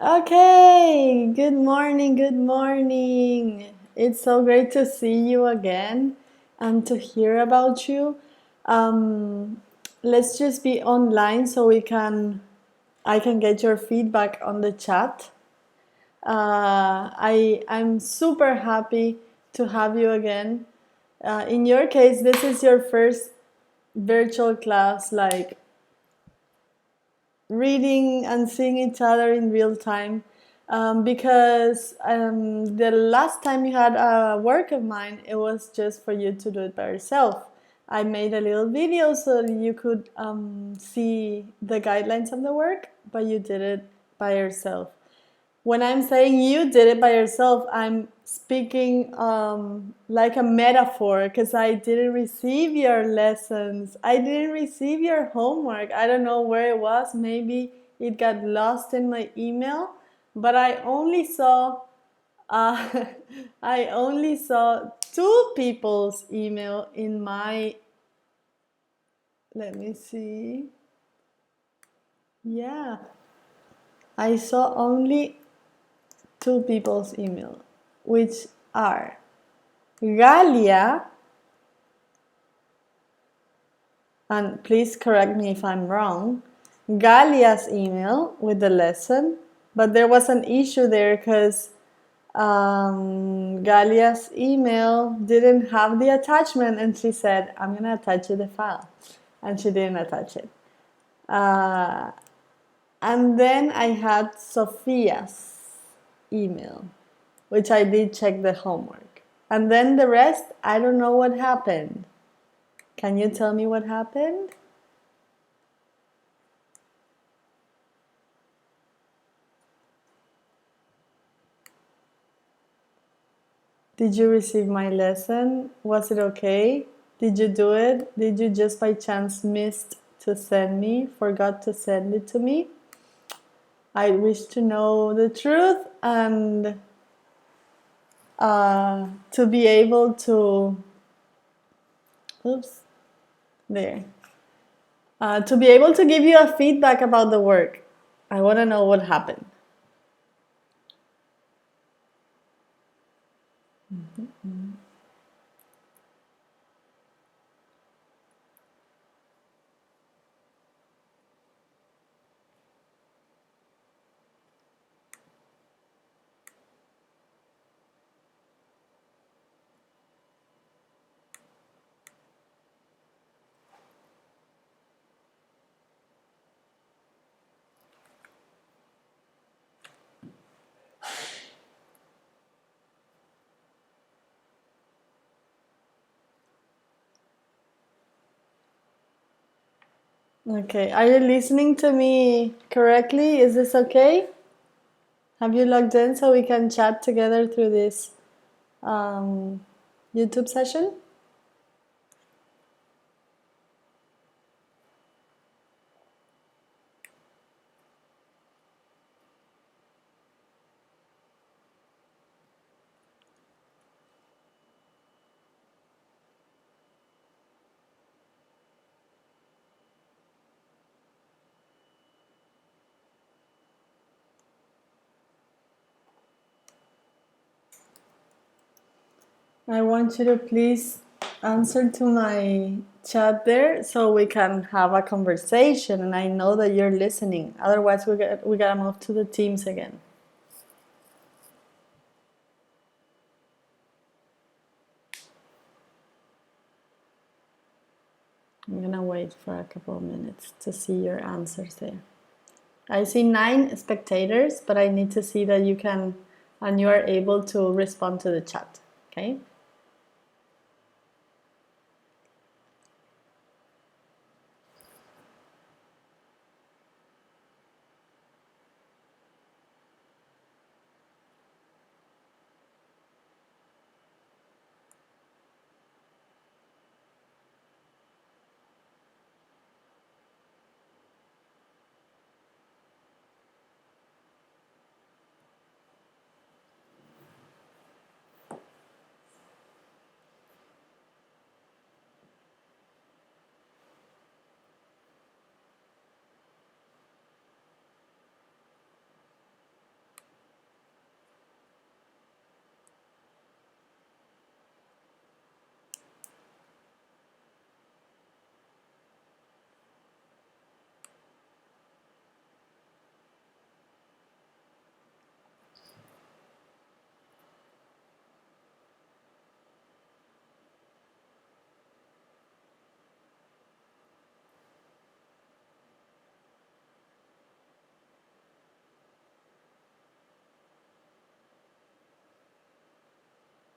Okay, good morning, good morning. It's so great to see you again and to hear about you. Um, let's just be online so I can get your feedback on the chat. I'm super happy to have you again. In your case, this is your first virtual class, like reading and seeing each other in real time. Because the last time you had a work of mine, it was just for you to do it by yourself. I made a little video so you could see the guidelines of the work, but you did it by yourself. When I'm saying you did it by yourself, I'm speaking like a metaphor because I didn't receive your lessons. I didn't receive your homework. I don't know where it was. Maybe it got lost in my email, but I only saw uh, I only saw two people's email in my. Let me see. Yeah, I saw only two people's email, which are Galia, and please correct me if I'm wrong, Galia's email with the lesson, but there was an issue there because Galia's email didn't have the attachment, and she said, I'm going to attach you the file, and she didn't attach it. Uh, and then I had Sophia's email, which I did check the homework. And then the rest, I don't know what happened. Can you tell me what happened? Did you receive my lesson? Was it okay? Did you do it? Did you just by chance missed to send me, forgot to send it to me? I wish to know the truth and to be able to, oops, there. To be able to give you a feedback about the work. I want to know what happened. Okay, are you listening to me correctly? Is this okay? Have you logged in so we can chat together through this um, YouTube session? I want you to please answer to my chat there so we can have a conversation and I know that you're listening. Otherwise, we gotta move to the Teams again. I'm gonna wait for a couple of minutes to see your answers there. I see 9 spectators, but I need to see that you can and you are able to respond to the chat. Okay?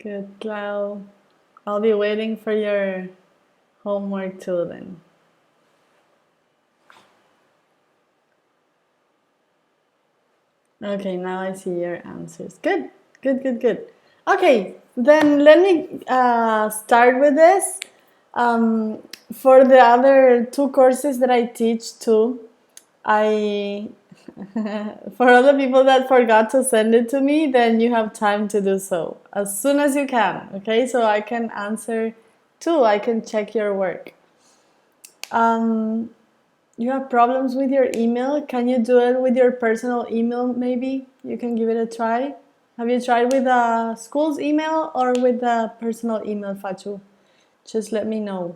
Good, Clau. I'll be waiting for your homework too then. Okay, now I see your answers. Good, good, good, good. Okay, then let me start with this. For the other two courses that I teach too, I for all the people that forgot to send it to me, then you have time to do so as soon as you can. Okay, so I can answer too. I can check your work. Um, you have problems with your email? Can you do it with your personal email maybe? You can give it a try. Have you tried with the school's email or with the personal email, Fachu? Just let me know.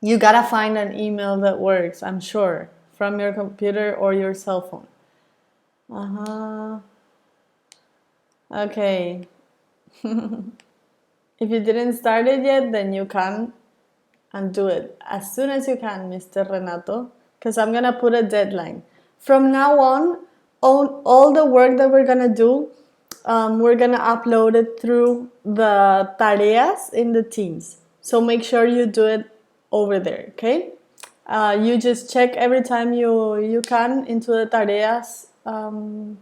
You gotta find an email that works, I'm sure, from your computer or your cell phone. Uh-huh. Okay. If you didn't start it yet, then you can and do it as soon as you can, Mr. Renato, because I'm gonna put a deadline. From now on, all the work that we're gonna do, we're gonna upload it through the tareas in the Teams. So make sure you do it over there, okay? You just check every time you can into the tareas, the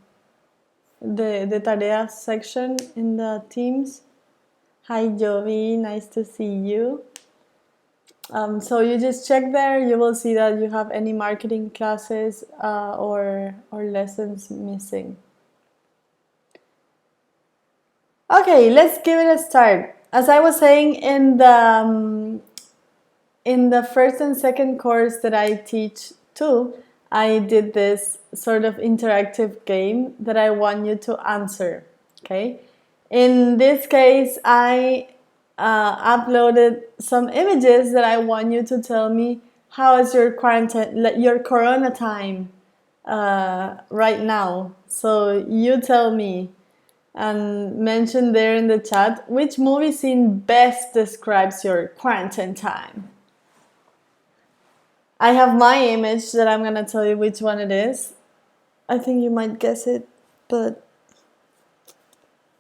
tareas section in the Teams. Hi, Jovi, nice to see you. So you just check there, you will see that you have any marketing classes or lessons missing. Okay, let's give it a start. As I was saying in the first and second course that I teach too, I did this sort of interactive game that I want you to answer. Okay, in this case, I uploaded some images that I want you to tell me how is your quarantine, your Corona time right now. So you tell me and mention there in the chat which movie scene best describes your quarantine time. I have my image that I'm gonna tell you which one it is. I think you might guess it, but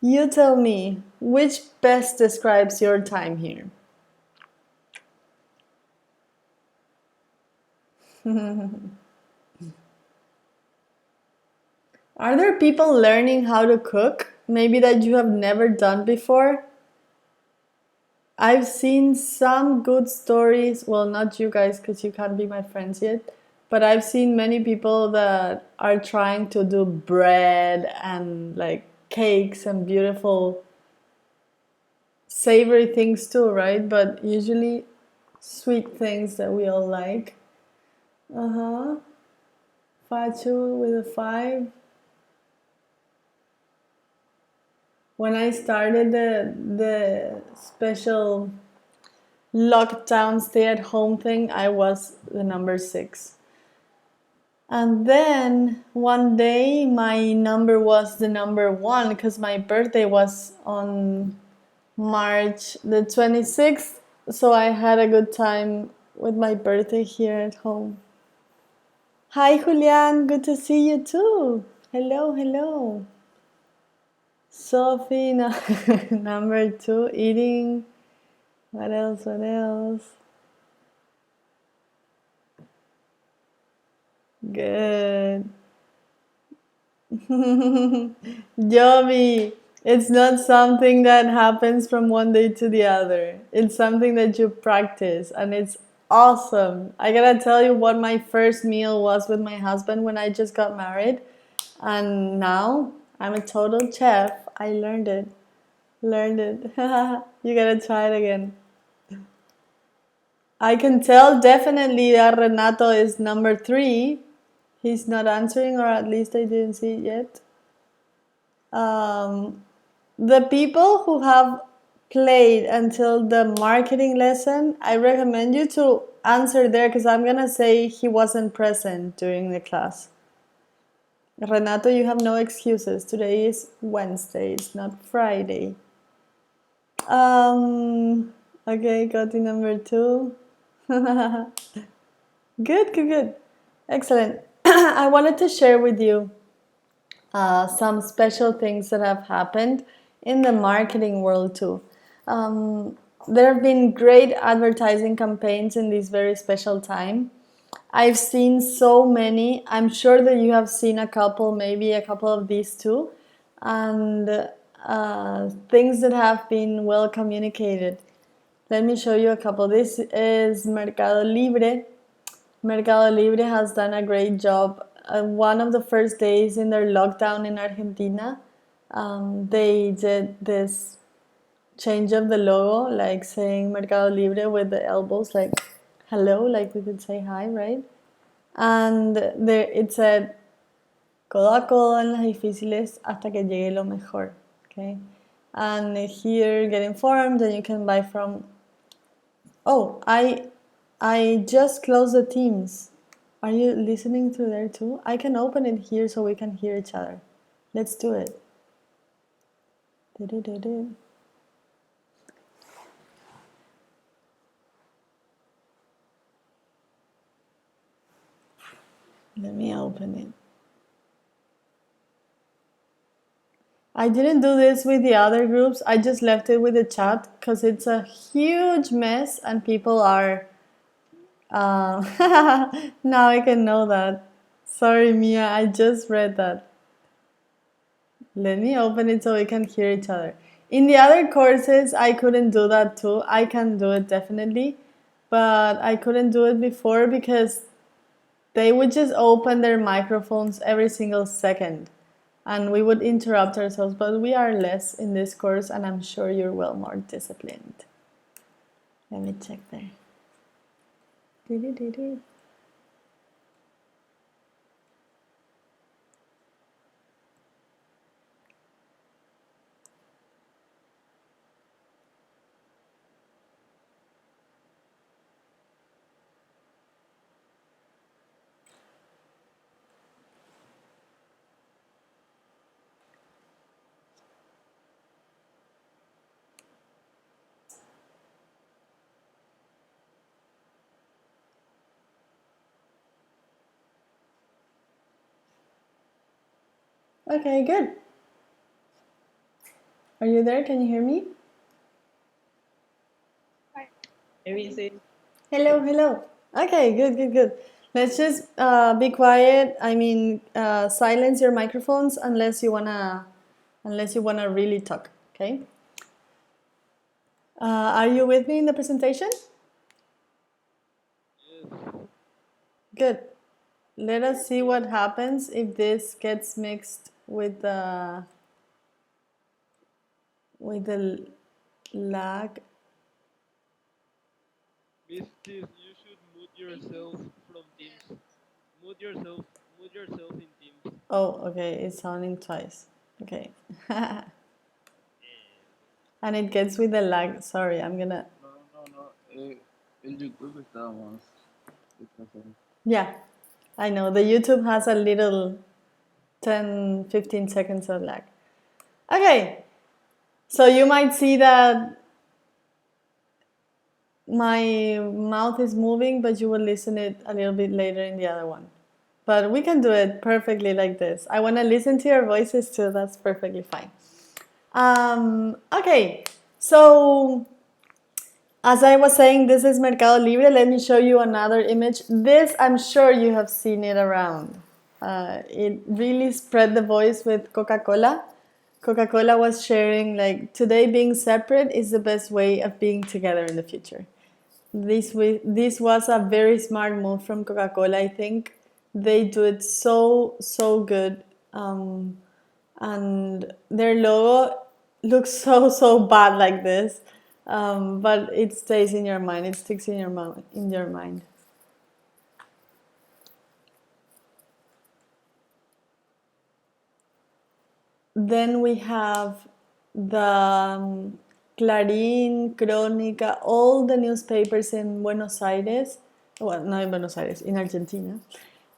you tell me which best describes your time here. Are there people learning how to cook? Maybe that you have never done before? I've seen some good stories. Well, not you guys because you can't be my friends yet. But I've seen many people that are trying to do bread and like cakes and beautiful savory things too, right? But usually sweet things that we all like. Uh-huh. Fachu with a 5. When I started the special lockdown stay at home thing, I was the number 6. And then one day my number was the number 1 because my birthday was on March the 26th. So I had a good time with my birthday here at home. Hi, Julian. Good to see you too. Hello, hello. Sophie, number 2, eating. What else? What else? Good. Jovi, it's not something that happens from one day to the other. It's something that you practice, and it's awesome. I gotta tell you what my first meal was with my husband when I just got married, and now I'm a total chef. I learned it. Learned it. You gotta try it again. I can tell definitely that Renato is number 3. He's not answering, or at least I didn't see it yet. The people who have played until the marketing lesson, I recommend you to answer there because I'm gonna say he wasn't present during the class. Renato, you have no excuses. Today is Wednesday, it's not Friday. Okay, got number 2. Good, good, good. Excellent. I wanted to share with you some special things that have happened in the marketing world too. There have been great advertising campaigns in this very special time. I've seen so many. I'm sure that you have seen a couple, maybe a couple of these too, and things that have been well communicated. Let me show you a couple. This is Mercado Libre. Mercado Libre has done a great job. One of the first days in their lockdown in Argentina, they did this change of the logo, like saying Mercado Libre with the elbows, like hello, like we could say hi, right? And there it said, codo a codo en las difíciles hasta que llegue lo mejor. Okay, and here get informed, and you can buy from. Oh, I just closed the Teams. Are you listening through there too? I can open it here so we can hear each other. Let's do it. Du-du-du-du. Let me open it. I didn't do this with the other groups. I just left it with the chat because it's a huge mess and people are. Now I can know that. Sorry, Mia, I just read that. Let me open it so we can hear each other. In the other courses, I couldn't do that too. I can do it definitely, but I couldn't do it before because they would just open their microphones every single second and we would interrupt ourselves, but we are less in this course and I'm sure you're well more disciplined. Let me check there. Okay, good. Are you there? Can you hear me? Hello, hello. Okay, good, good, good. Let's just be quiet. I mean, silence your microphones unless you wanna really talk. Okay. Are you with me in the presentation? Good. Let us see what happens if this gets mixed with the lag. Mistis, you should mute yourself from Teams. Mute yourself in Teams. Oh, okay, it's sounding twice. Okay. And it gets with the lag. Sorry, I'm gonna. No. El YouTube está más. Yeah, I know. The YouTube has a little 10, 15 seconds of lag. Okay, so you might see that my mouth is moving, but you will listen it a little bit later in the other one. But we can do it perfectly like this. I want to listen to your voices too. That's perfectly fine. Okay, so as I was saying, this is Mercado Libre. Let me show you another image. This, I'm sure you have seen it around. It really spread the voice with Coca-Cola. Coca-Cola was sharing like, today being separate is the best way of being together in the future. This was a very smart move from Coca-Cola. I think they do it so good. And their logo looks so bad like this, but it stays in your mind. It sticks in your mind. Then we have the Clarín, Crónica, all the newspapers in Buenos Aires, well, not in Buenos Aires, in Argentina.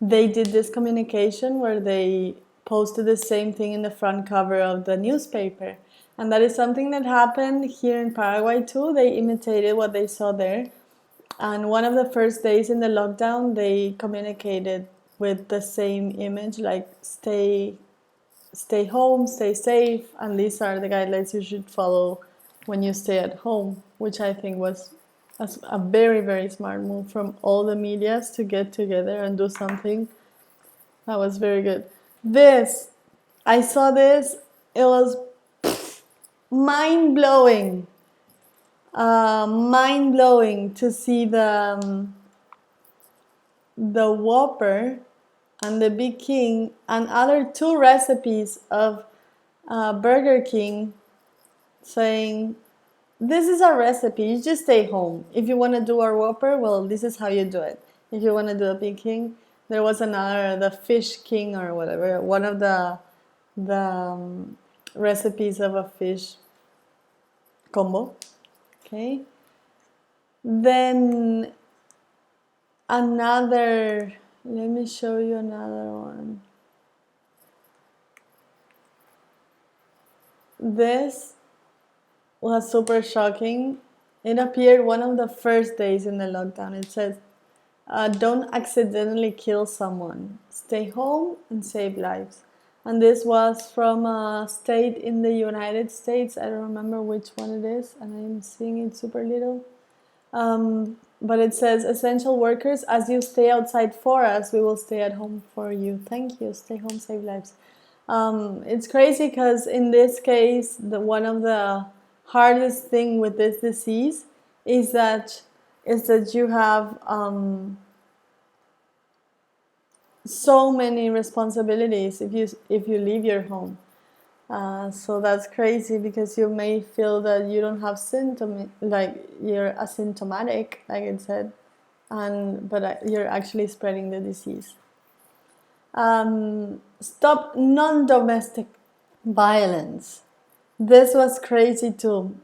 They did this communication where they posted the same thing in the front cover of the newspaper. And that is something that happened here in Paraguay too. They imitated what they saw there. And one of the first days in the lockdown, they communicated with the same image, like stay stay home, stay safe, and these are the guidelines you should follow when you stay at home, which I think was a very, very smart move from all the medias to get together and do something. That was very good. This, I saw this, it was mind blowing. Mind blowing to see the Whopper and the Big King and other two recipes of Burger King saying, this is our recipe, you just stay home. If you want to do our Whopper, well, this is how you do it. If you want to do a Big King, there was another, the Fish King or whatever, one of the recipes of a fish combo. Okay. Then another, let me show you another one. This was super shocking. It appeared one of the first days in the lockdown. It says, don't accidentally kill someone. Stay home and save lives. And this was from a state in the United States. I don't remember which one it is, and I'm seeing it super little. But it says, essential workers, as you stay outside for us, we will stay at home for you. Thank you. Stay home, save lives. It's crazy because in this case, one of the hardest thing with this disease is that you have so many responsibilities if you leave your home. So that's crazy because you may feel that you don't have symptoms, like you're asymptomatic, like it said, but you're actually spreading the disease. Stop non-domestic violence. This was crazy too.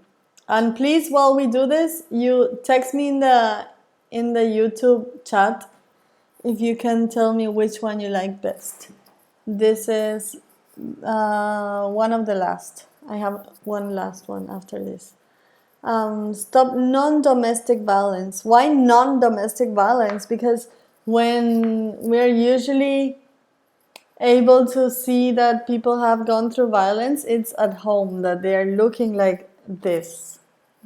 And please, while we do this, you text me in the YouTube chat if you can tell me which one you like best. This is one of the last. I have one last one after this. Stop non-domestic violence. Why non-domestic violence? Because when we're usually able to see that people have gone through violence, it's at home that they are looking like this.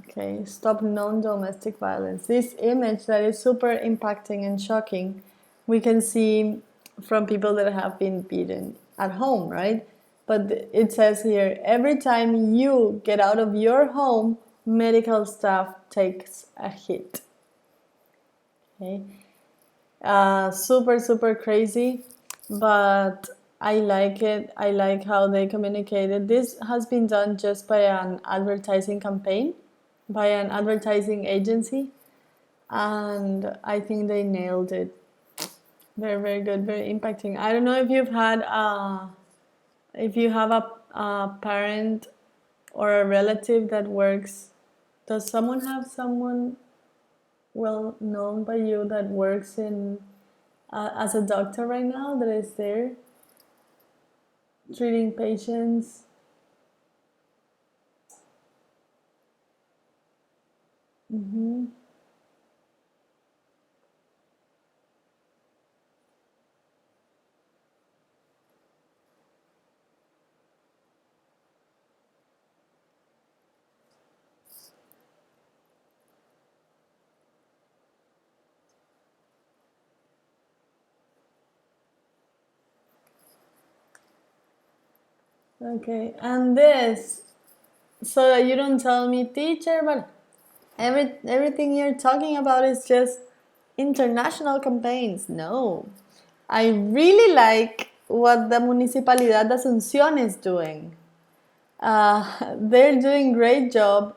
Okay, stop non-domestic violence. This image that is super impacting and shocking, we can see from people that have been beaten at home, right? But it says here, every time you get out of your home, medical staff takes a hit. Okay, super, super crazy, but I like it. I like how they communicated. This has been done just by an advertising campaign, by an advertising agency, and I think they nailed it. Very, very good, very impacting. I don't know if you've had, if you have a parent or a relative that works. Does someone have someone well known by you that works in as a doctor right now that is there treating patients? Mm-hmm. Okay, and this, so that you don't tell me, teacher, but everything you're talking about is just international campaigns. No, I really like what the Municipalidad de Asunción is doing. They're doing great job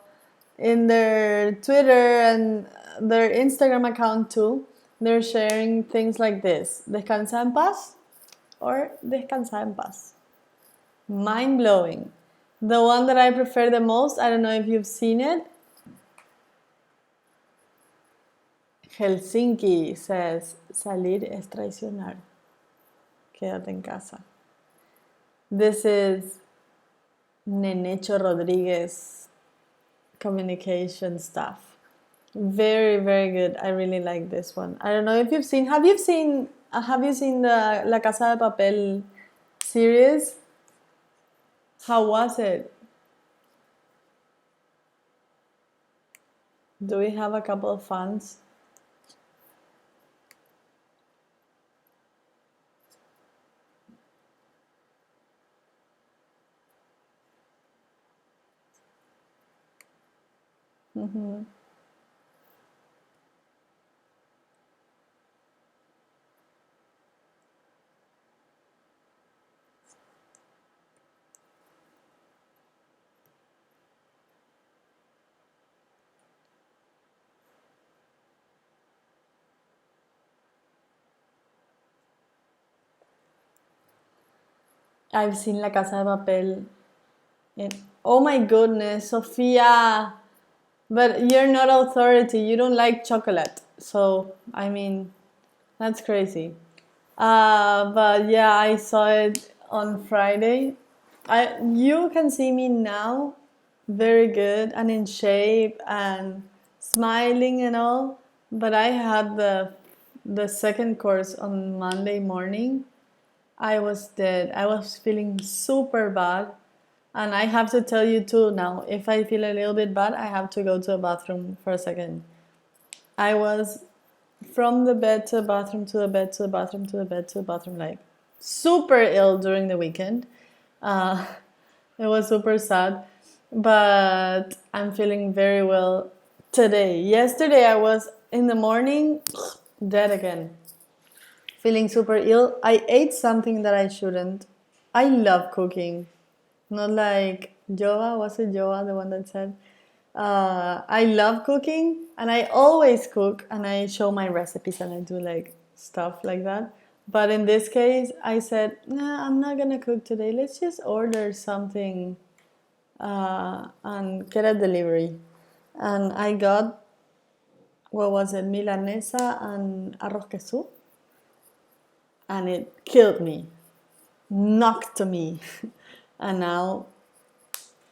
in their Twitter and their Instagram account too. They're sharing things like this: descansa en paz or descansa en paz. Mind blowing. The one that I prefer the most, I don't know if you've seen it. Helsinki says, salir es traicionar. Quédate en casa. This is Nenecho Rodriguez communication stuff. Very, very good. I really like this one. I don't know if you've seen, have you seen the La Casa de Papel series? How was it? Do we have a couple of fans? Mm-hmm. I've seen La Casa de Papel. Oh my goodness, Sophia! But you're not authority. You don't like chocolate. So, I mean, that's crazy. But yeah, I saw it on Friday. You can see me now, very good and in shape and smiling and all. But I had the second course on Monday morning. I was dead. I was feeling super bad. And I have to tell you too now, if I feel a little bit bad, I have to go to the bathroom for a second. I was from the bed to the bathroom to the bed to the bathroom to the bed to the bathroom, like super ill during the weekend. Uh, it was super sad, but I'm feeling very well today. Yesterday, I was in the morning dead again, feeling super ill. I ate something that I shouldn't. I love cooking. Not like Joa, was it Joa, the one that said? I love cooking and I always cook and I show my recipes and I do like stuff like that. But in this case, I said, nah, I'm not gonna cook today. Let's just order something and get a delivery. And I got, what was it, milanesa and arroz queso, and it killed me, knocked me. And now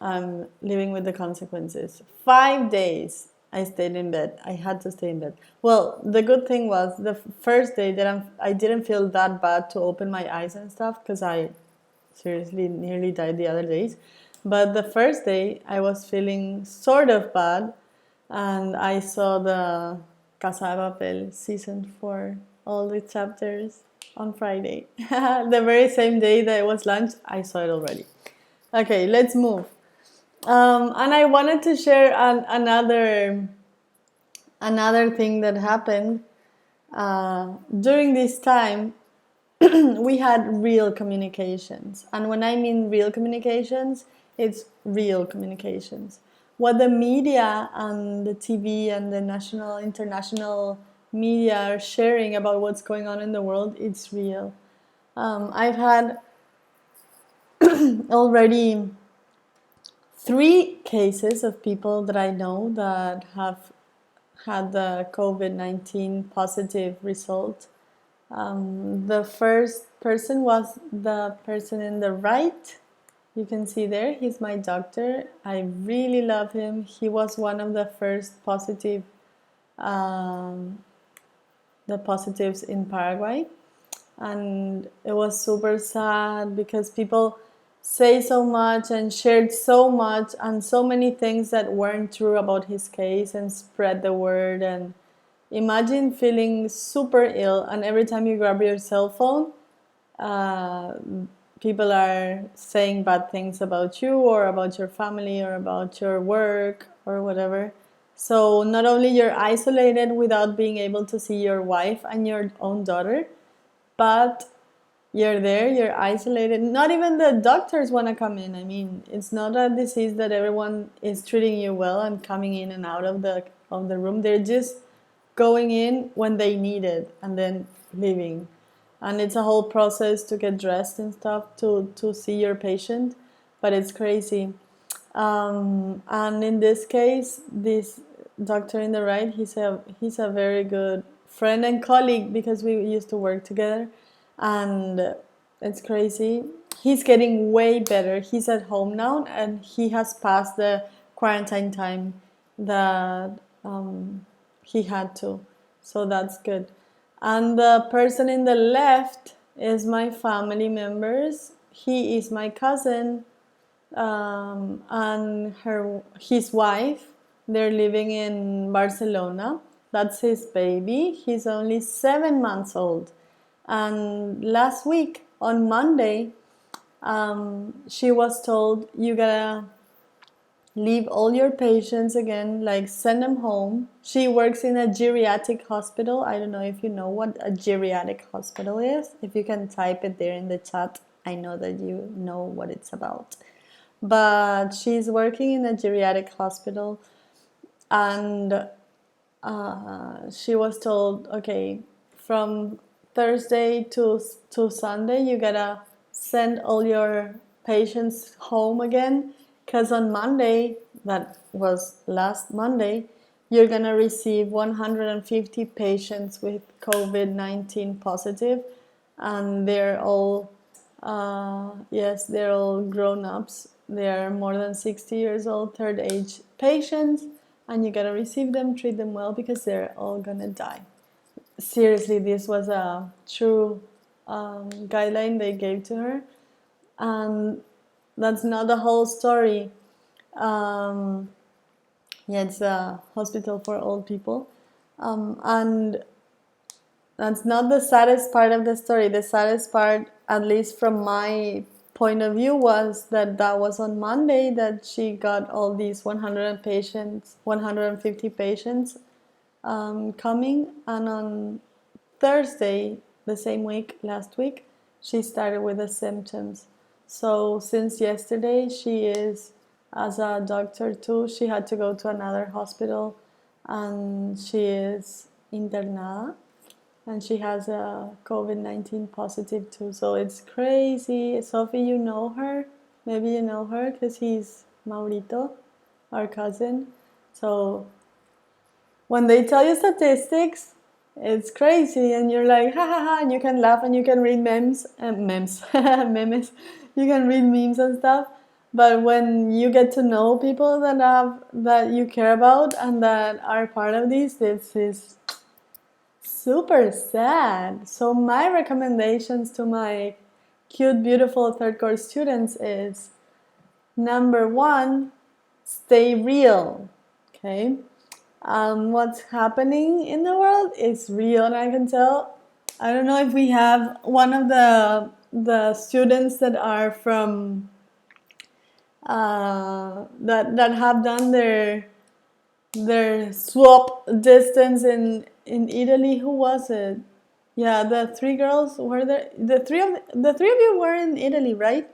I'm living with the consequences. 5 days I stayed in bed. I had to stay in bed. Well, the good thing was the first day that I didn't feel that bad to open my eyes and stuff because I seriously nearly died the other days. But the first day I was feeling sort of bad, and I saw the Casa de Papel season 4, all the chapters on Friday. The very same day that it was launched, I saw it already. Okay, let's move. And I wanted to share another thing that happened during this time. We had real communications, and when I mean real communications, it's real communications. What the media and the TV and the national, international media are sharing about what's going on in the world, it's real. I've had already 3 cases of people that I know that have had the COVID-19 positive result. The first person was the person in the right. You can see there, he's my doctor. I really love him. He was one of the first um, the positives in Paraguay. And it was super sad because people say so much and shared so much and so many things that weren't true about his case and spread the word. And imagine feeling super ill and every time you grab your cell phone, uh, people are saying bad things about you or about your family or about your work or whatever. So not only you're isolated without being able to see your wife and your own daughter, but you're there, you're isolated. Not even the doctors want to come in. I mean, it's not a disease that everyone is treating you well and coming in and out of the room. They're just going in when they need it and then leaving. And it's a whole process to get dressed and stuff to see your patient, but it's crazy. And in this case, this doctor in the right, he's a very good friend and colleague because we used to work together, and it's crazy. He's getting way better. He's at home now, and he has passed the quarantine time that he had to, so that's good. And the person in the left is my family members. He is my cousin, and his wife, they're living in Barcelona. That's his baby. He's only 7 months old. And last week on Monday, she was told, you gotta leave all your patients again, like send them home. She works in a geriatric hospital. I don't know if you know what a geriatric hospital is. If you can type it there in the chat, I know that you know what it's about. But she's working in a geriatric hospital, and she was told, okay, from Thursday to Sunday, you gotta send all your patients home again, because on Monday, that was last Monday, you're gonna receive 150 patients with COVID-19 positive, and they're all, yes, they're all grown ups. They're more than 60 years old, third age patients, and you gotta receive them, treat them well, because they're all gonna die. Seriously, this was a true guideline they gave to her, and that's not the whole story. Um, yeah, it's a hospital for old people, and that's not the saddest part of the story. The saddest part, at least from my point of view, was that that was on Monday that she got all these 100 patients, 150 patients coming, and on Thursday, the same week, last week, she started with the symptoms. So since yesterday, she is, as a doctor too, she had to go to another hospital, and she is internada, and she has a COVID-19 positive too. So it's crazy. Sophie, you know her? Maybe you know her because he's Maurito, our cousin. So when they tell you statistics, it's crazy, and you're like, ha ha ha, and you can laugh and you can read memes. You can read memes and stuff. But when you get to know people that you care about and that are part of this is super sad. So my recommendations to my cute, beautiful third course students is, number one, stay real. Okay, what's happening in the world is real, and I can tell. I don't know if we have one of the students that are from that have done their swap distance in Italy. Who was it? Yeah, the three girls were there. The three of you were in Italy, right?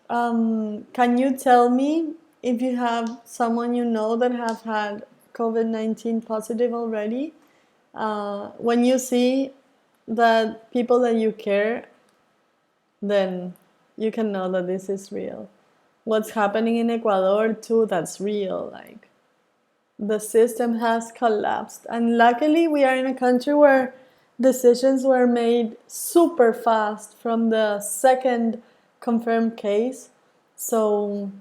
Can you tell me if you have someone you know that have had COVID-19 positive already? When you see that people that you care, then you can know that this is real. What's happening in Ecuador too, that's real. Like, the system has collapsed. And luckily, we are in a country where decisions were made super fast from the second confirmed case. So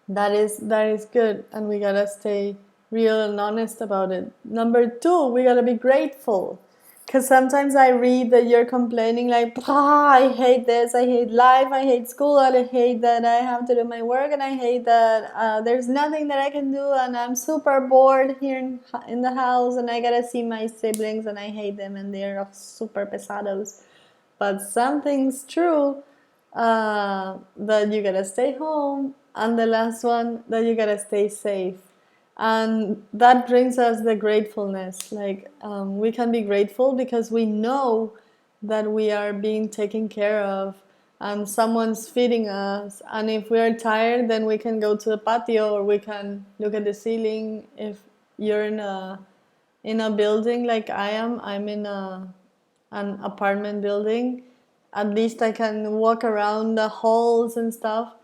that is good, and we gotta stay real and honest about it. Number two, we gotta be grateful. Because sometimes I read that you're complaining, like, I hate this, I hate life, I hate school, I hate that I have to do my work, and I hate that there's nothing that I can do, and I'm super bored here in the house, and I gotta see my siblings, and I hate them, and they're super pesados. But something's true, that you gotta stay home, and the last one, that you gotta stay safe. And that brings us the gratefulness. Like, we can be grateful because we know that we are being taken care of, and someone's feeding us. And if we are tired, then we can go to the patio, or we can look at the ceiling. If you're in a building like I am, I'm in an apartment building, at least I can walk around the halls and stuff.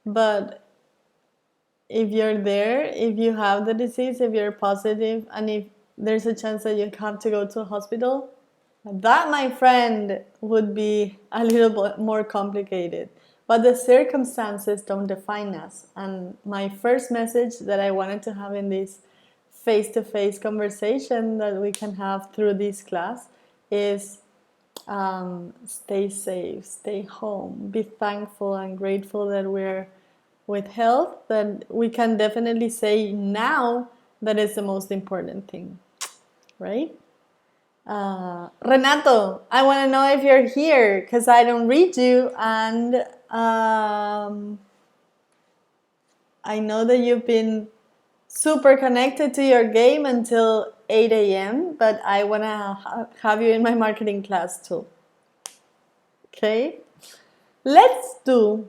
But if you're there, if you have the disease, if you're positive, and if there's a chance that you have to go to a hospital, that, my friend, would be a little bit more complicated. But the circumstances don't define us. And my first message that I wanted to have in this face-to-face conversation that we can have through this class is, stay safe, stay home, be thankful and grateful that we're with health, then we can definitely say now that is the most important thing, right? Renato, I want to know if you're here because I don't read you, and I know that you've been super connected to your game until 8 a.m., but I want to have you in my marketing class too. Okay? Let's do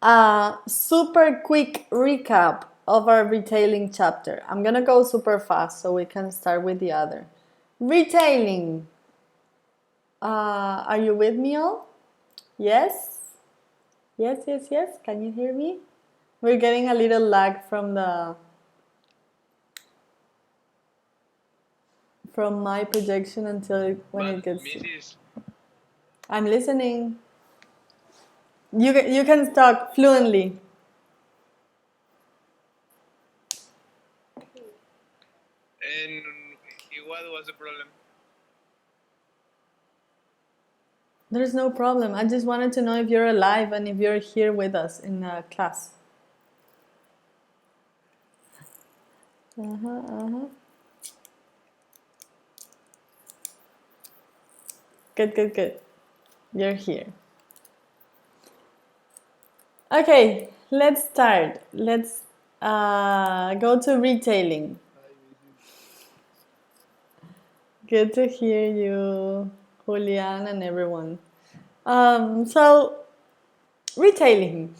a super quick recap of our retailing chapter. I'm gonna go super fast so we can start with the other. Retailing. Are you with me all? Yes? Yes, yes, yes. Can you hear me? We're getting a little lag from my projection until when it gets. Mrs. I'm listening. You can talk fluently. And what was the problem? There's no problem. I just wanted to know if you're alive and if you're here with us in class. Good, good, good. You're here. Okay, let's start. Let's go to retailing. Good to hear you, Julian, and everyone. So, retailing.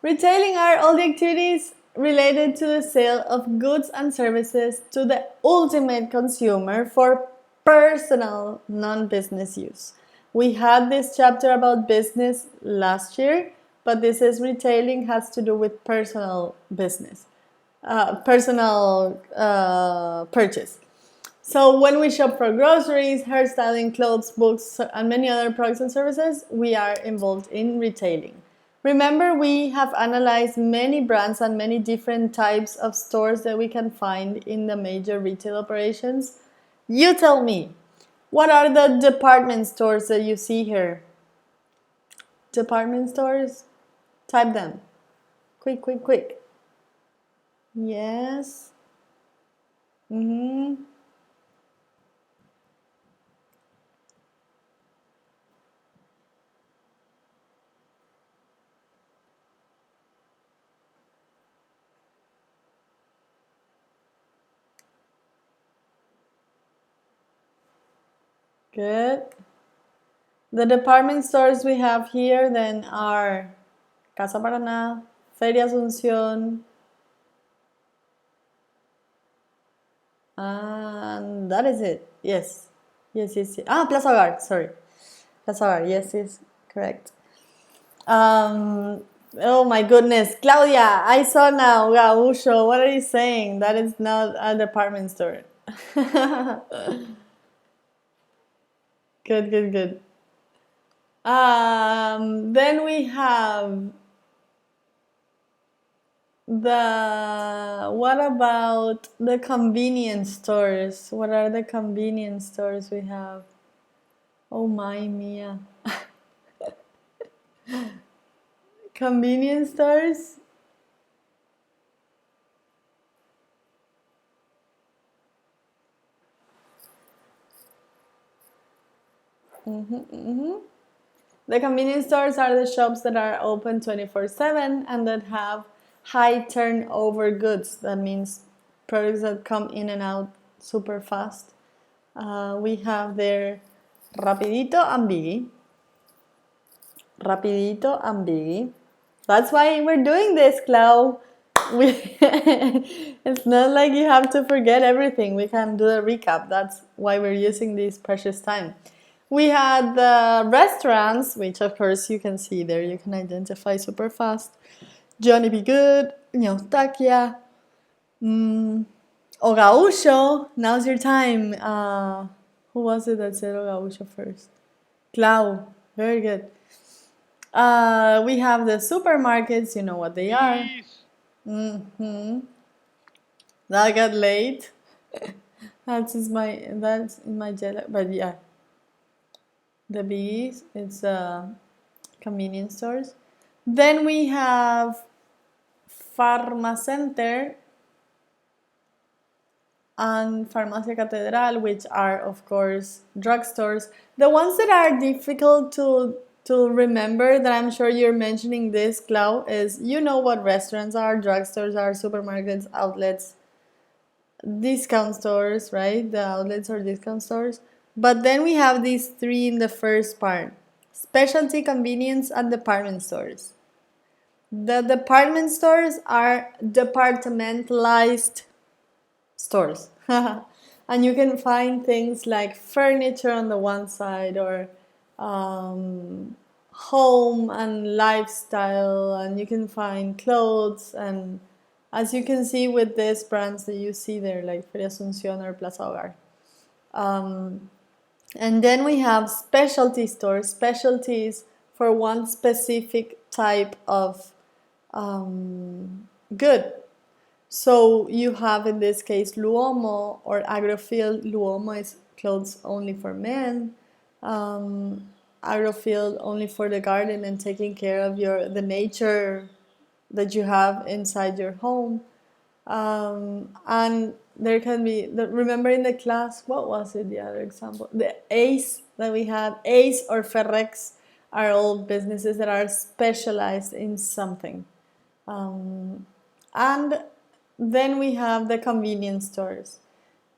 Retailing are all the activities related to the sale of goods and services to the ultimate consumer for personal, non-business use. We had this chapter about business last year, but this is retailing, has to do with personal business, personal purchase. So when we shop for groceries, hairstyling, clothes, books, and many other products and services, we are involved in retailing. Remember, we have analyzed many brands and many different types of stores that we can find in the major retail operations. You tell me, what are the department stores that you see here? Department stores? Type them. Quick, quick, quick. Yes. Mm-hmm. Good. The department stores we have here then are Casa Paraná, Feria Asunción, and that is it. Yes. Yes, yes, yes. Ah, Plaza Hogar, sorry. Plaza Hogar, yes, yes, correct. Oh my goodness. Claudia, I saw now Gaúcho. What are you saying? That is not a department store. Good, good, good. Then we have what about the convenience stores? What are the convenience stores we have? Oh my Mia. Convenience stores? The convenience stores are the shops that are open 24/7 and that have high turnover goods. That means products that come in and out super fast. We have there Rapidito and Biggie. Rapidito and Biggie. That's why we're doing this, Clau. It's not like you have to forget everything. We can do a recap. That's why we're using this precious time. We had the restaurants, which of course you can see there. You can identify super fast. Johnny Be Good, Takia, O Gaúcho. Now's your time. Who was it that said O Gaúcho first? Clau. Very good. We have the supermarkets. You know what they are. That got late. That's in my jet lag. But yeah, the B's, it's convenience stores. Then we have Pharmacenter and Farmacia Catedral, which are, of course, drugstores. The ones that are difficult to remember, that I'm sure you're mentioning this, Clau, is you know what restaurants are, drugstores are, supermarkets, outlets, discount stores, right? The outlets or discount stores. But then we have these three in the first part: specialty, convenience, and department stores. The department stores are departmentalized stores. And you can find things like furniture on the one side, or home and lifestyle, and you can find clothes. And as you can see with these brands that you see there, like Feria Asunción or Plaza Hogar. And then we have specialty stores, specialties for one specific type of good. So you have in this case Luomo or Agrofield. Luomo is clothes only for men. Agrofield only for the garden and taking care of the nature that you have inside your home. And there can be, remember in the class, what was it, the other example? The ACE that we had, ACE or Ferrex are all businesses that are specialized in something. And then we have the convenience stores.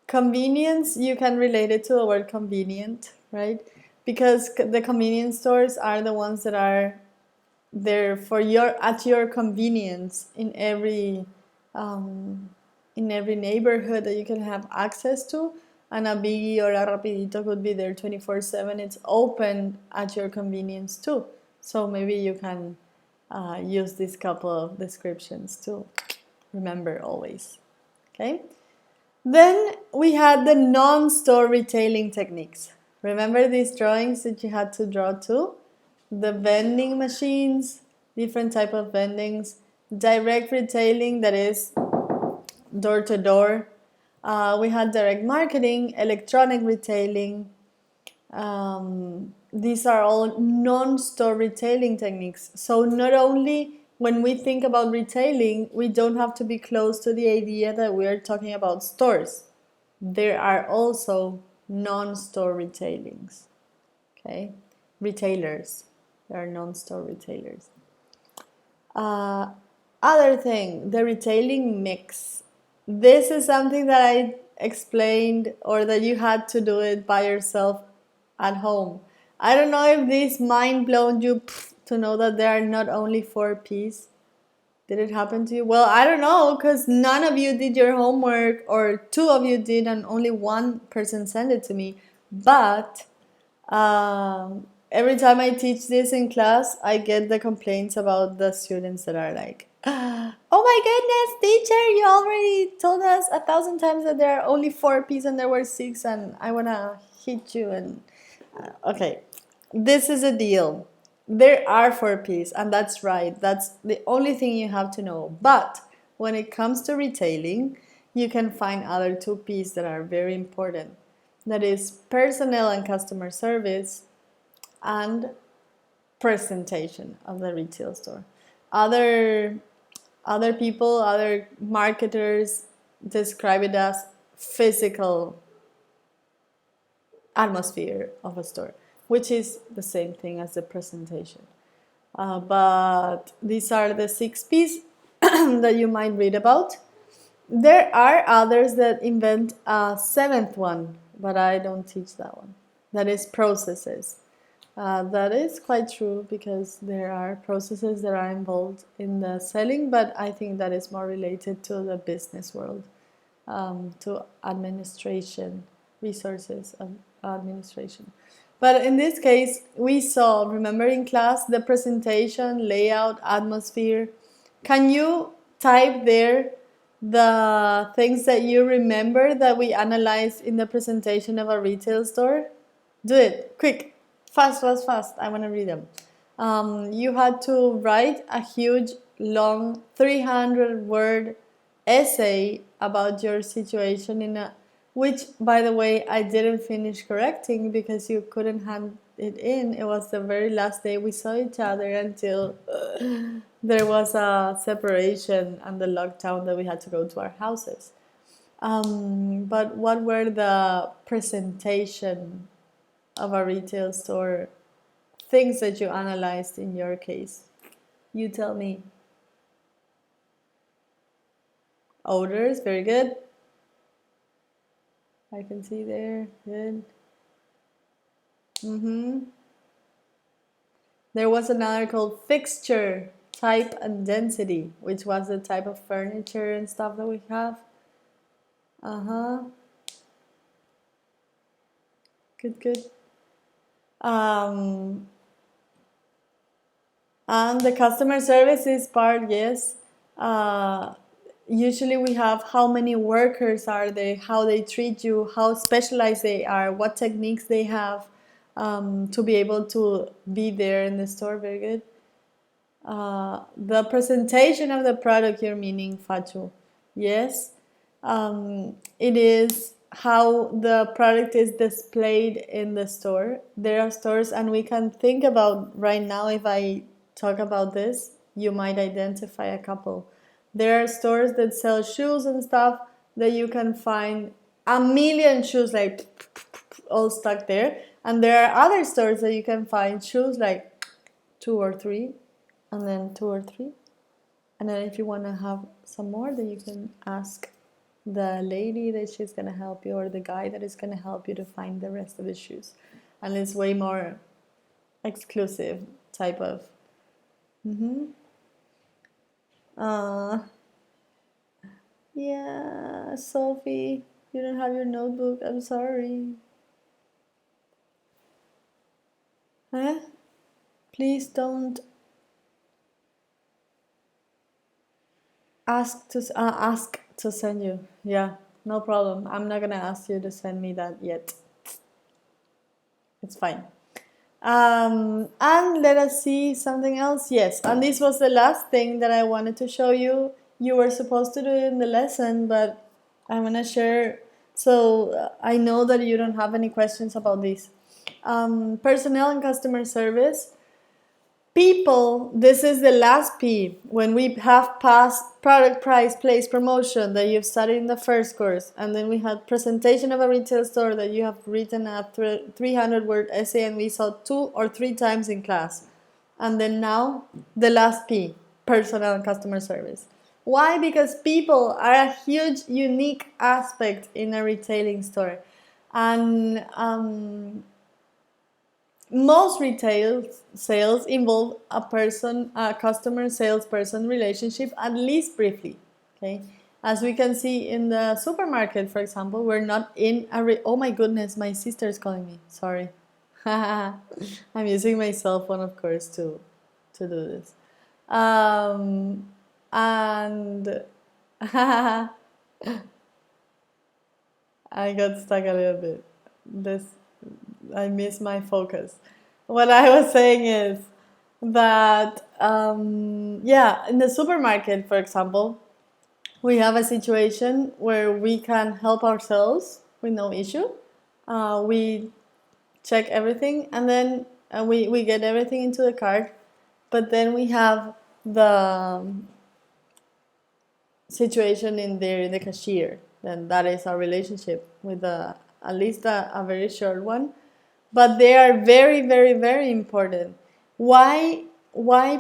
Convenience, you can relate it to the word convenient, right? Because the convenience stores are the ones that are there for at your convenience in every neighborhood that you can have access to. And a Biggie or a Rapidito could be there 24/7. It's open at your convenience too. So maybe you can use these couple of descriptions to remember always. Okay. Then we had the non-store retailing techniques. Remember these drawings that you had to draw too? The vending machines, different type of vendings, direct retailing, that is door to door. We had direct marketing, electronic retailing. These are all non-store retailing techniques. So not only when we think about retailing, we don't have to be close to the idea that we are talking about stores. There are also non-store retailings. Okay, retailers. There are non-store retailers. Other thing, the retailing mix. This is something that I explained, or that you had to do it by yourself at home. I don't know if this mind blown you to know that there are not only 4 P's. Did it happen to you? Well, I don't know, because none of you did your homework, or 2 of you did and only one person sent it to me. But every time I teach this in class, I get the complaints about the students that are like, oh my goodness, teacher, you already told us 1,000 times that there are only 4 P's and there were 6, and I want to hit you. And okay, this is a deal. There are 4 P's, and that's right. That's the only thing you have to know. But when it comes to retailing, you can find other 2 P's that are very important. That is personnel and customer service, and presentation of the retail store. Other people, other marketers describe it as physical atmosphere of a store, which is the same thing as the presentation. But these are the 6 P's that you might read about. There are others that invent a 7th one, but I don't teach that one. That is processes. That is quite true, because there are processes that are involved in the selling, but I think that is more related to the business world, to administration, resources of administration. But in this case, we saw, remember in class, the presentation, layout, atmosphere. Can you type there the things that you remember that we analyzed in the presentation of a retail store? Do it, quick, fast, fast, fast. I want to read them. You had to write a huge, long, 300-word essay about your situation which, by the way, I didn't finish correcting because you couldn't it in, it was the very last day we saw each other until there was a separation and the lockdown that we had to go to our houses. But what were the presentation of a retail store things that you analyzed in your case? You tell me. Odors, very good. I can see there. Good. There was another called fixture, type, and density, which was the type of furniture and stuff that we have. Good, good. Um, and the customer services part, yes. Usually we have how many workers are they, how they treat you, how specialized they are, what techniques they have to be able to be there in the store. Very good. The presentation of the product you're meaning, Fachu. Yes. It is how the product is displayed in the store. There are stores, and we can think about right now, if I talk about this, you might identify a couple. There are stores that sell shoes and stuff that you can find a million shoes like all stuck there. And there are other stores that you can find shoes like two or three, and then two or three. And then if you want to have some more, then you can ask the lady that she's going to help you, or the guy that is going to help you to find the rest of the shoes. And it's way more exclusive type of. Yeah, Sophie, you don't have your notebook. I'm sorry. Huh? Please don't ask to send you. Yeah, no problem. I'm not gonna ask you to send me that yet. It's fine. And let us see something else. Yes, and this was the last thing that I wanted to show you. You were supposed to do it in the lesson, but I'm gonna share. So I know that you don't have any questions about this. Personnel and customer service. People, this is the last P. When we have passed product, price, place, promotion that you've studied in the first course, and then we had presentation of a retail store that you have written a 300-word essay and we saw 2 or 3 times in class. And then now, the last P, personnel and customer service. Why? Because people are a huge, unique aspect in a retailing store. And most retail sales involve a customer salesperson relationship, at least briefly. Okay, as we can see in the supermarket, for example, we're not in a. Oh my goodness, my sister is calling me. Sorry, I'm using my cell phone, of course, to do this. And I got stuck a little bit. This I miss my focus. What I was saying is that, yeah, in the supermarket, for example, we have a situation where we can help ourselves with no issue. We check everything, and then we get everything into the cart, but then we have the situation in there in the cashier. Then that is our relationship with at least a very short one, but they are very, very, very important. Why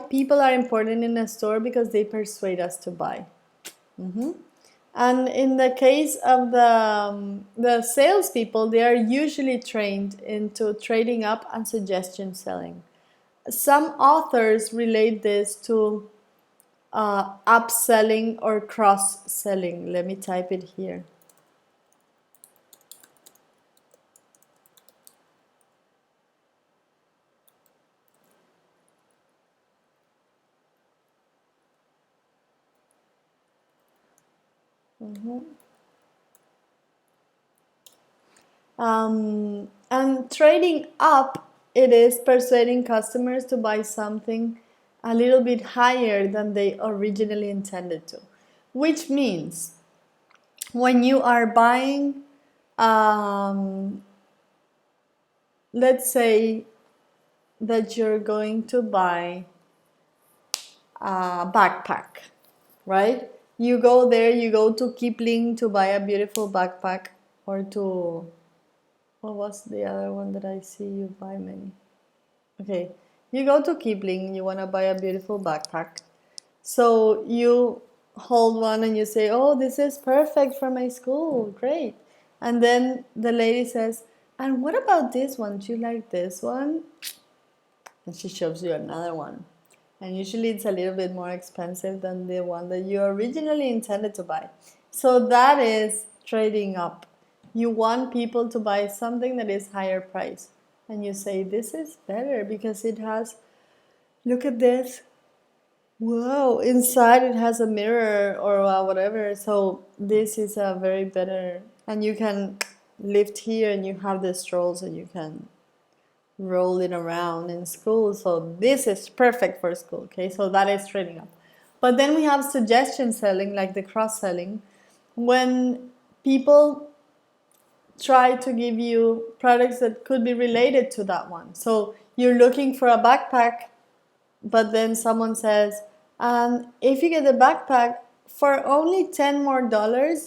people are important in a store? Because they persuade us to buy. And in the case of the salespeople, they are usually trained into trading up and suggestion selling. Some authors relate this to upselling or cross-selling. Let me type it here. And trading up, it is persuading customers to buy something a little bit higher than they originally intended to. Which means when you are buying, let's say, that you're going to buy a backpack, right? You go there, you go to Kipling to buy a beautiful backpack, or to, what was the other one that I see you buy many? Okay, you go to Kipling, you want to buy a beautiful backpack. So you hold one and you say, "Oh, this is perfect for my school, great." And then the lady says, "And what about this one? Do you like this one?" And she shows you another one. And usually it's a little bit more expensive than the one that you originally intended to buy. So that is trading up. You want people to buy something that is higher price. And you say, "This is better because it has, look at this. Wow, inside it has a mirror or whatever. So this is a very better, and you can lift here and you have the strolls and you can roll it around in school. So this is perfect for school." Okay, so that is trading up. But then we have suggestion selling, like the cross selling, when people try to give you products that could be related to that one. So you're looking for a backpack, but then someone says, if you get the backpack for only $10 more,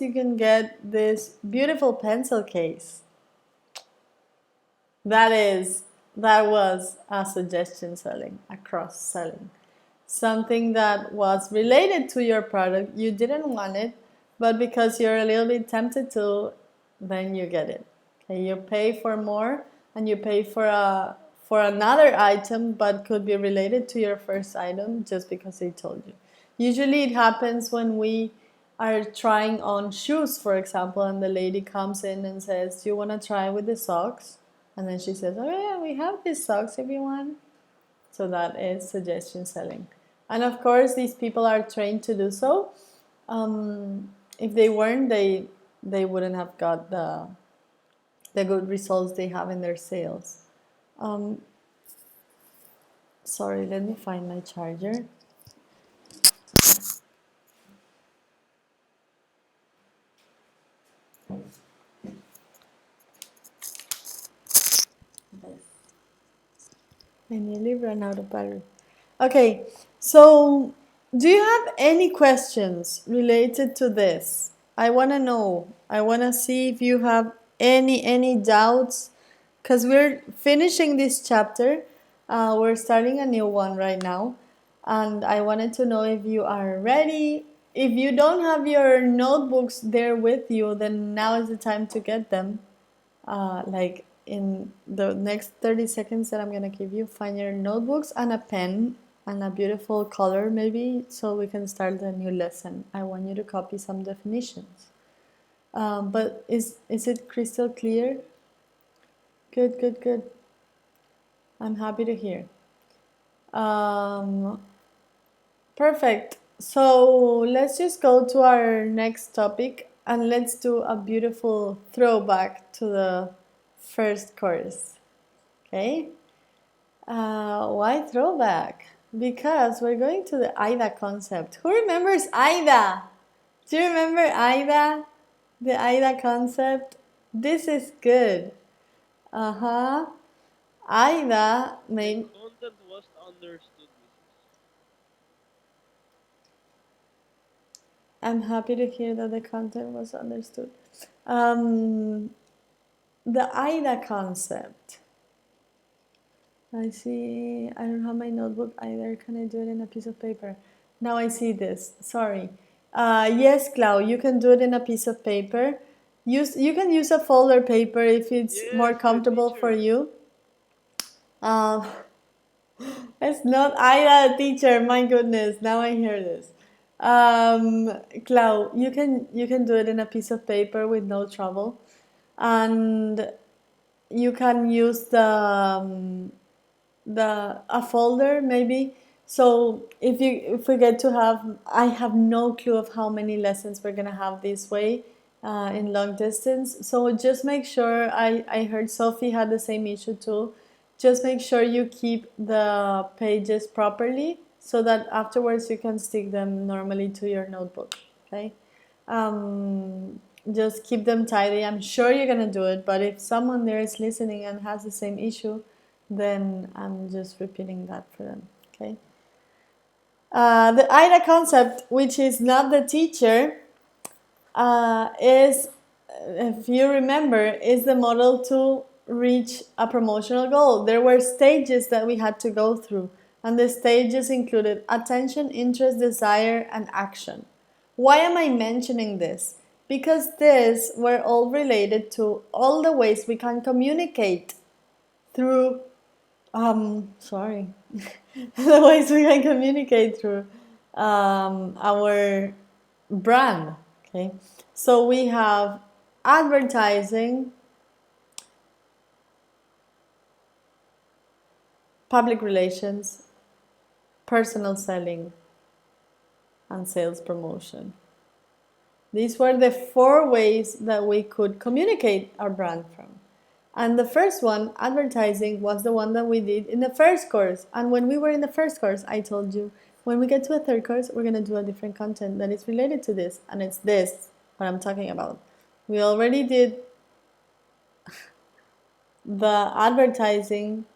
you can get this beautiful pencil case. That was a suggestion selling, a cross selling. Something that was related to your product, you didn't want it, but because you're a little bit tempted to, then you get it. Okay, you pay for more and you pay for another item, but could be related to your first item just because they told you. Usually it happens when we are trying on shoes, for example, and the lady comes in and says, "Do you want to try with the socks?" And then she says, "Oh yeah, we have these socks if you want." So that is suggestion selling. And of course, these people are trained to do so. If they weren't, they wouldn't have got the good results they have in their sales. Sorry, let me find my charger. I nearly ran out of battery. Okay, so do you have any questions related to this? I want to know. I want to see if you have any doubts, because we're finishing this chapter. We're starting a new one right now, and I wanted to know if you are ready. If you don't have your notebooks there with you, then now is the time to get them. Like in the next 30 seconds that I'm going to give you, find your notebooks and a pen and a beautiful color maybe, so we can start the new lesson. I want you to copy some definitions. But is it crystal clear? Good, good, good. I'm happy to hear. Um, Perfect. So let's just go to our next topic and let's do a beautiful throwback to the first course. Okay? Why throwback? Because we're going to the AIDA concept. Who remembers AIDA? Do you remember AIDA? The AIDA concept? This is good. Uh-huh. AIDA The made... content was understood, Mrs. I'm happy to hear that the content was understood. Um, the AIDA concept. I see. I don't have my notebook either. Can I do it in a piece of paper? Now I see this. Sorry. Yes, Clau, you can do it in a piece of paper. You can use a folder paper if it's more Yes, the comfortable for teacher. you. Uh, it's not Ida, teacher. My goodness, now I hear this. Clau, you can do it in a piece of paper with no trouble, and you can use the a folder maybe. So if we get to have, I have no clue of how many lessons we're gonna have this way in long distance. So just make sure, I heard Sophie had the same issue too. Just make sure you keep the pages properly so that afterwards you can stick them normally to your notebook. Okay. um, just keep them tidy. I'm sure you're gonna do it, but if someone there is listening and has the same issue, then I'm just repeating that for them. Okay. The IDA concept, which is not the teacher, is, if you remember, is the model to reach a promotional goal. There were stages that we had to go through, and the stages included attention, interest, desire, and action. Why am I mentioning this? Because these were all related to all the ways we can communicate through, sorry, the ways we can communicate through our brand. Okay, so we have advertising, public relations, personal selling, and sales promotion. These were the 4 ways that we could communicate our brand from. And the first one, advertising, was the one that we did in the first course. And when we were in the first course, I told you, when we get to a third course, we're going to do a different content that is related to this. And it's this, what I'm talking about. We already did the advertising,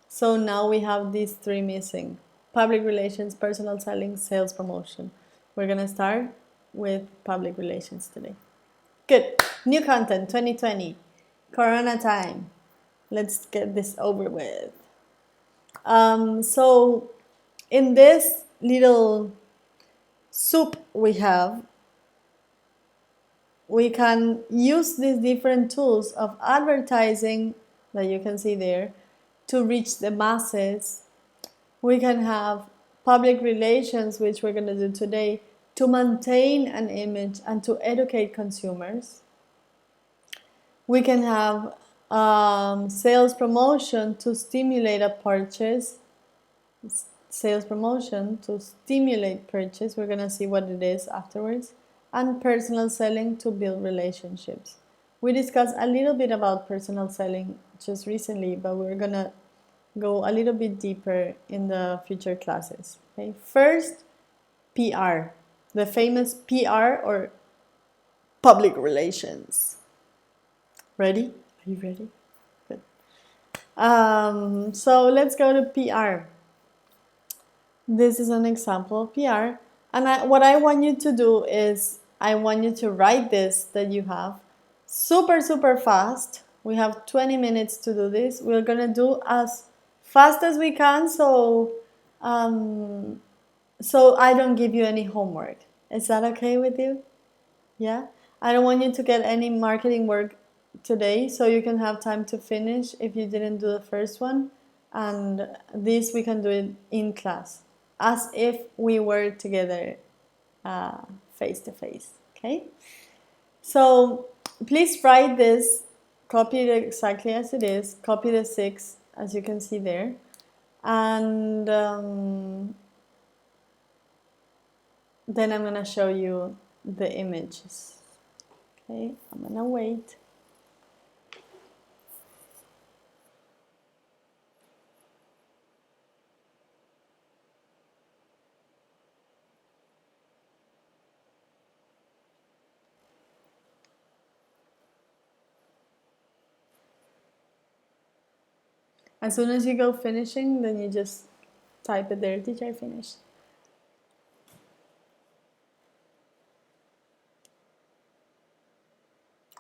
so now we have these 3 missing: public relations, personal selling, sales promotion. We're gonna start with public relations today. Good. New content 2020. Corona time. Let's get this over with. So in this little soup we have, we can use these different tools of advertising that you can see there to reach the masses. We can have public relations, which we're going to do today, to maintain an image and to educate consumers. We can have sales promotion to stimulate a purchase. Sales promotion to stimulate purchase. We're going to see what it is afterwards. And personal selling to build relationships. We discussed a little bit about personal selling just recently, but we're going to go a little bit deeper in the future classes. Okay, first, PR, the famous PR or public relations. Ready? Are you ready? Good. So let's go to PR. This is an example of PR. And what I want you to do is, I want you to write this that you have super, super fast. We have 20 minutes to do this. We're going to do as fast as we can, so I don't give you any homework. Is that okay with you? Yeah? I don't want you to get any marketing work today, so you can have time to finish if you didn't do the first one. And this we can do it in class, as if we were together face to face. Okay? So please write this, copy it exactly as it is, copy the 6 as you can see there, and then I'm gonna show you the images. Okay, I'm gonna wait. As soon as you go finishing, then you just type it there, teacher finished.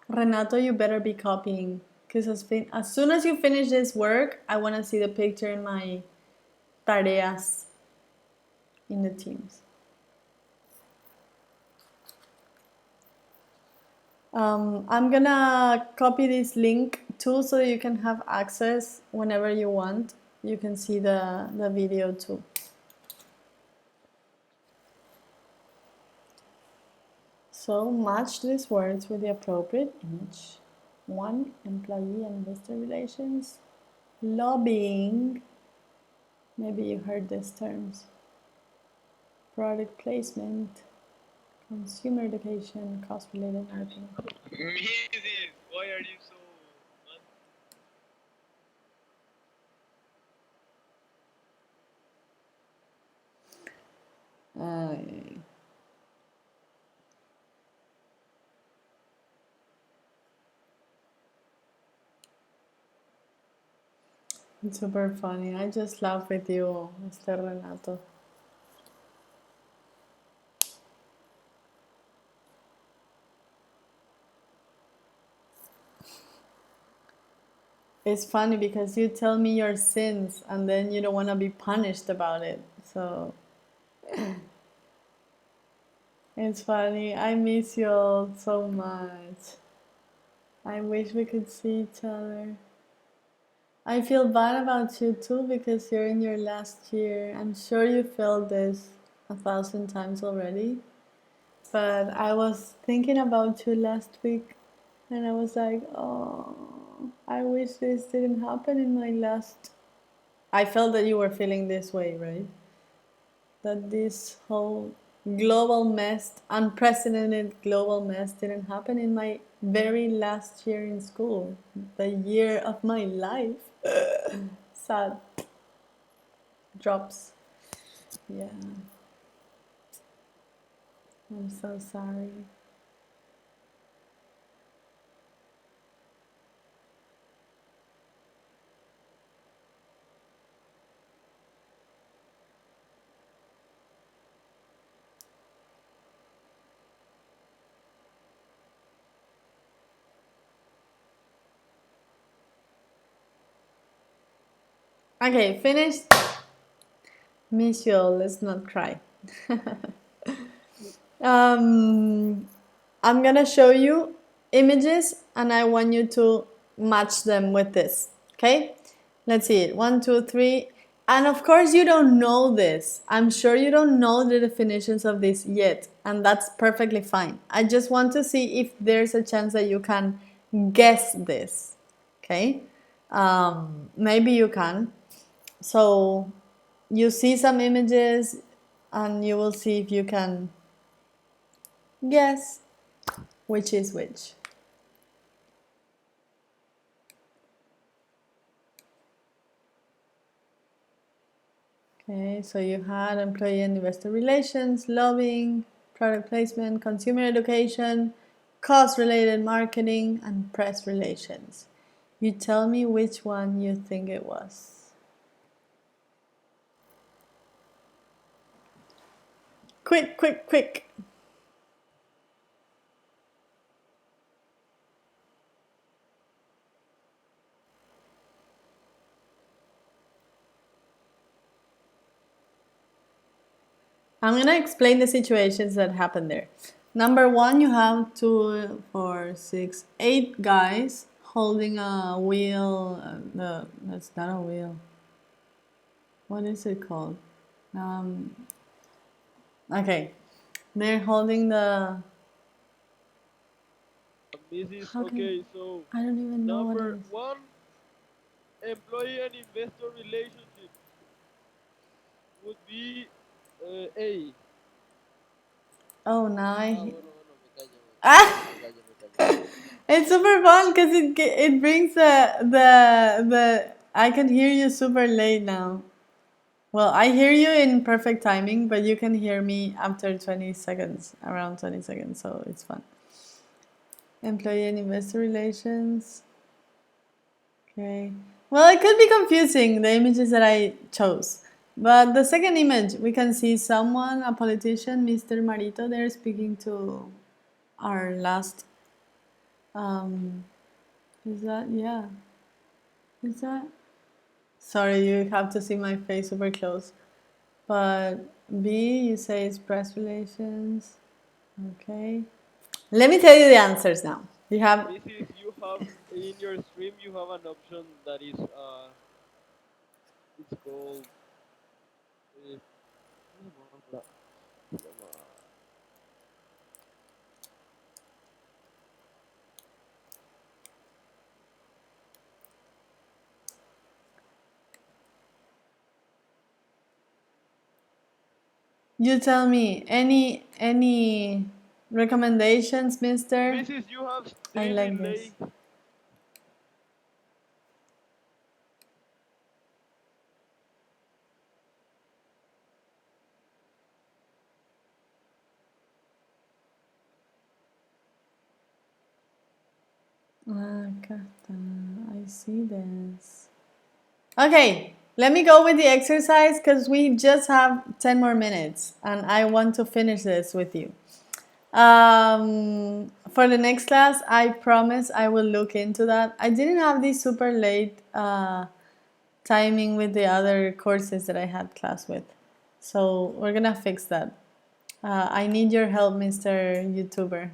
Renato, you better be copying, because as soon as you finish this work, I want to see the picture in my tareas in the Teams. I'm gonna copy this link too, so you can have access whenever you want. You can see the video too. So match these words with the appropriate image. 1, employee and investor relations. Lobbying. Maybe you heard these terms. Product placement. Consumer education, cost-related marketing. Mrs., why are you so It's super funny. I just laugh with you, Mr. Renato. It's funny because you tell me your sins and then you don't want to be punished about it. So it's funny. I miss you all so much. I wish we could see each other. I feel bad about you too because you're in your last year. I'm sure you felt this 1,000 times already. But I was thinking about you last week and I was like, oh, I wish this didn't happen in my last. I felt that you were feeling this way, right? That this whole global mess, unprecedented global mess, didn't happen in my very last year in school, the year of my life. Sad drops. Yeah, I'm so sorry. Okay, finished. Miss you all, let's not cry. um, I'm gonna show you images and I want you to match them with this. Okay? Let's see it. One, two, three. And of course, you don't know this. I'm sure you don't know the definitions of this yet, and that's perfectly fine. I just want to see if there's a chance that you can guess this. Okay? Maybe you can. So you see some images and you will see if you can guess which is which. Okay, so you had employee and investor relations, lobbying, product placement, consumer education, cost-related marketing, and press relations. You tell me which one you think it was. Quick, quick, quick. I'm going to explain the situations that happened there. Number one, you have 8 guys holding a wheel. That's not a wheel. What is it called? Um, okay, they're holding the. Mrs. How can Okay, so I don't even know what it number is. one, employee and investor relationships would be A. Oh, now Ah, I. bueno, bueno, me callo, me callo, Ah! me callo, me callo, me callo. It's super fun because it brings the. I can hear you super late now. Well, I hear you in perfect timing, but you can hear me after 20 seconds, around 20 seconds, so it's fun. Employee and investor relations. Okay. Well, it could be confusing, the images that I chose. But the second image, we can see someone, a politician, Mr. Marito, there speaking to our last. Um, is that, yeah. Is that? Sorry, you have to see my face super close. But B, you say it's press relations. Okay. Let me tell you the answers now. You have. Mrs. You have in your stream you have an option that is it's called ¿cómo se llama? Se llama You tell me any recommendations, Mister? Mrs. You have I stream like this. delay. Ah, carta. I see this. Okay, let me go with the exercise because we just have 10 more minutes and I want to finish this with you. For the next class, I promise I will look into that. I didn't have this super late timing with the other courses that I had class with. So we're gonna fix that. I need your help, Mr. YouTuber.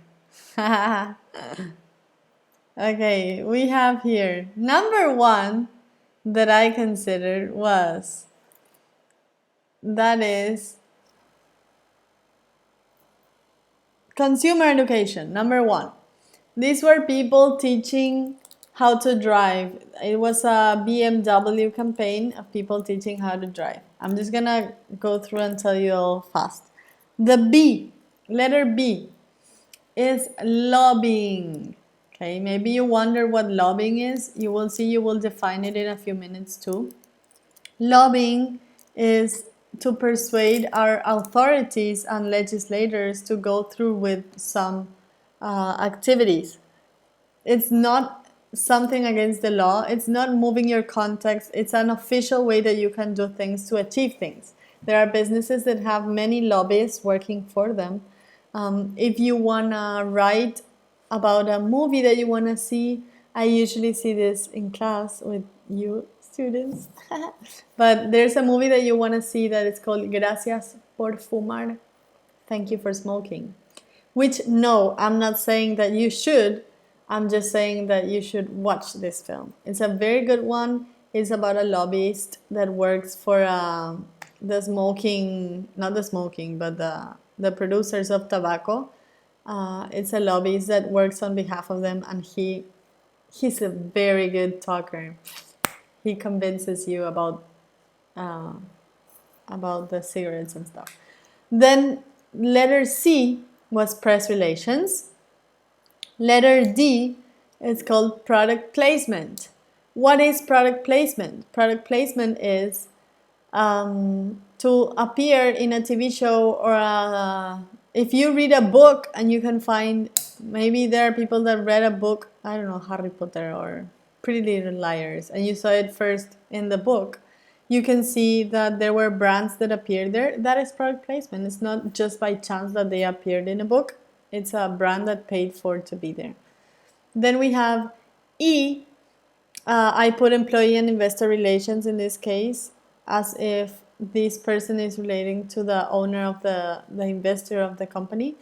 Okay, we have here number one that I considered was that is consumer education. Number one. These were people teaching how to drive. It was a BMW campaign of people teaching how to drive. I'm just gonna go through and tell you all fast. The B, letter B, is lobbying. Okay, maybe you wonder what lobbying is. You will see, you will define it in a few minutes too. Lobbying is to persuade our authorities and legislators to go through with some activities. It's not something against the law. It's not moving your context. It's an official way that you can do things to achieve things. There are businesses that have many lobbyists working for them. If you want to write about a movie that you want to see, I usually see this in class with you students. But there's a movie that you want to see that is called Gracias por fumar. Thank you for smoking. Which, no, I'm not saying that you should. I'm just saying that you should watch this film. It's a very good one. It's about a lobbyist that works for the smoking, not the smoking, but the producers of tobacco. It's a lobbyist that works on behalf of them, and he's a very good talker. He convinces you about the cigarettes and stuff. Then letter C was press relations. Letter D is called product placement. What is product placement? Product placement is to appear in a TV show or if you read a book and you can find, maybe there are people that read a book, I don't know, Harry Potter or Pretty Little Liars, and you saw it first in the book. You can see that there were brands that appeared there. That is product placement. It's not just by chance that they appeared in a book. It's a brand that paid for to be there. Then we have E. I put employee and investor relations in this case, as if this person is relating to the owner of the investor of the company.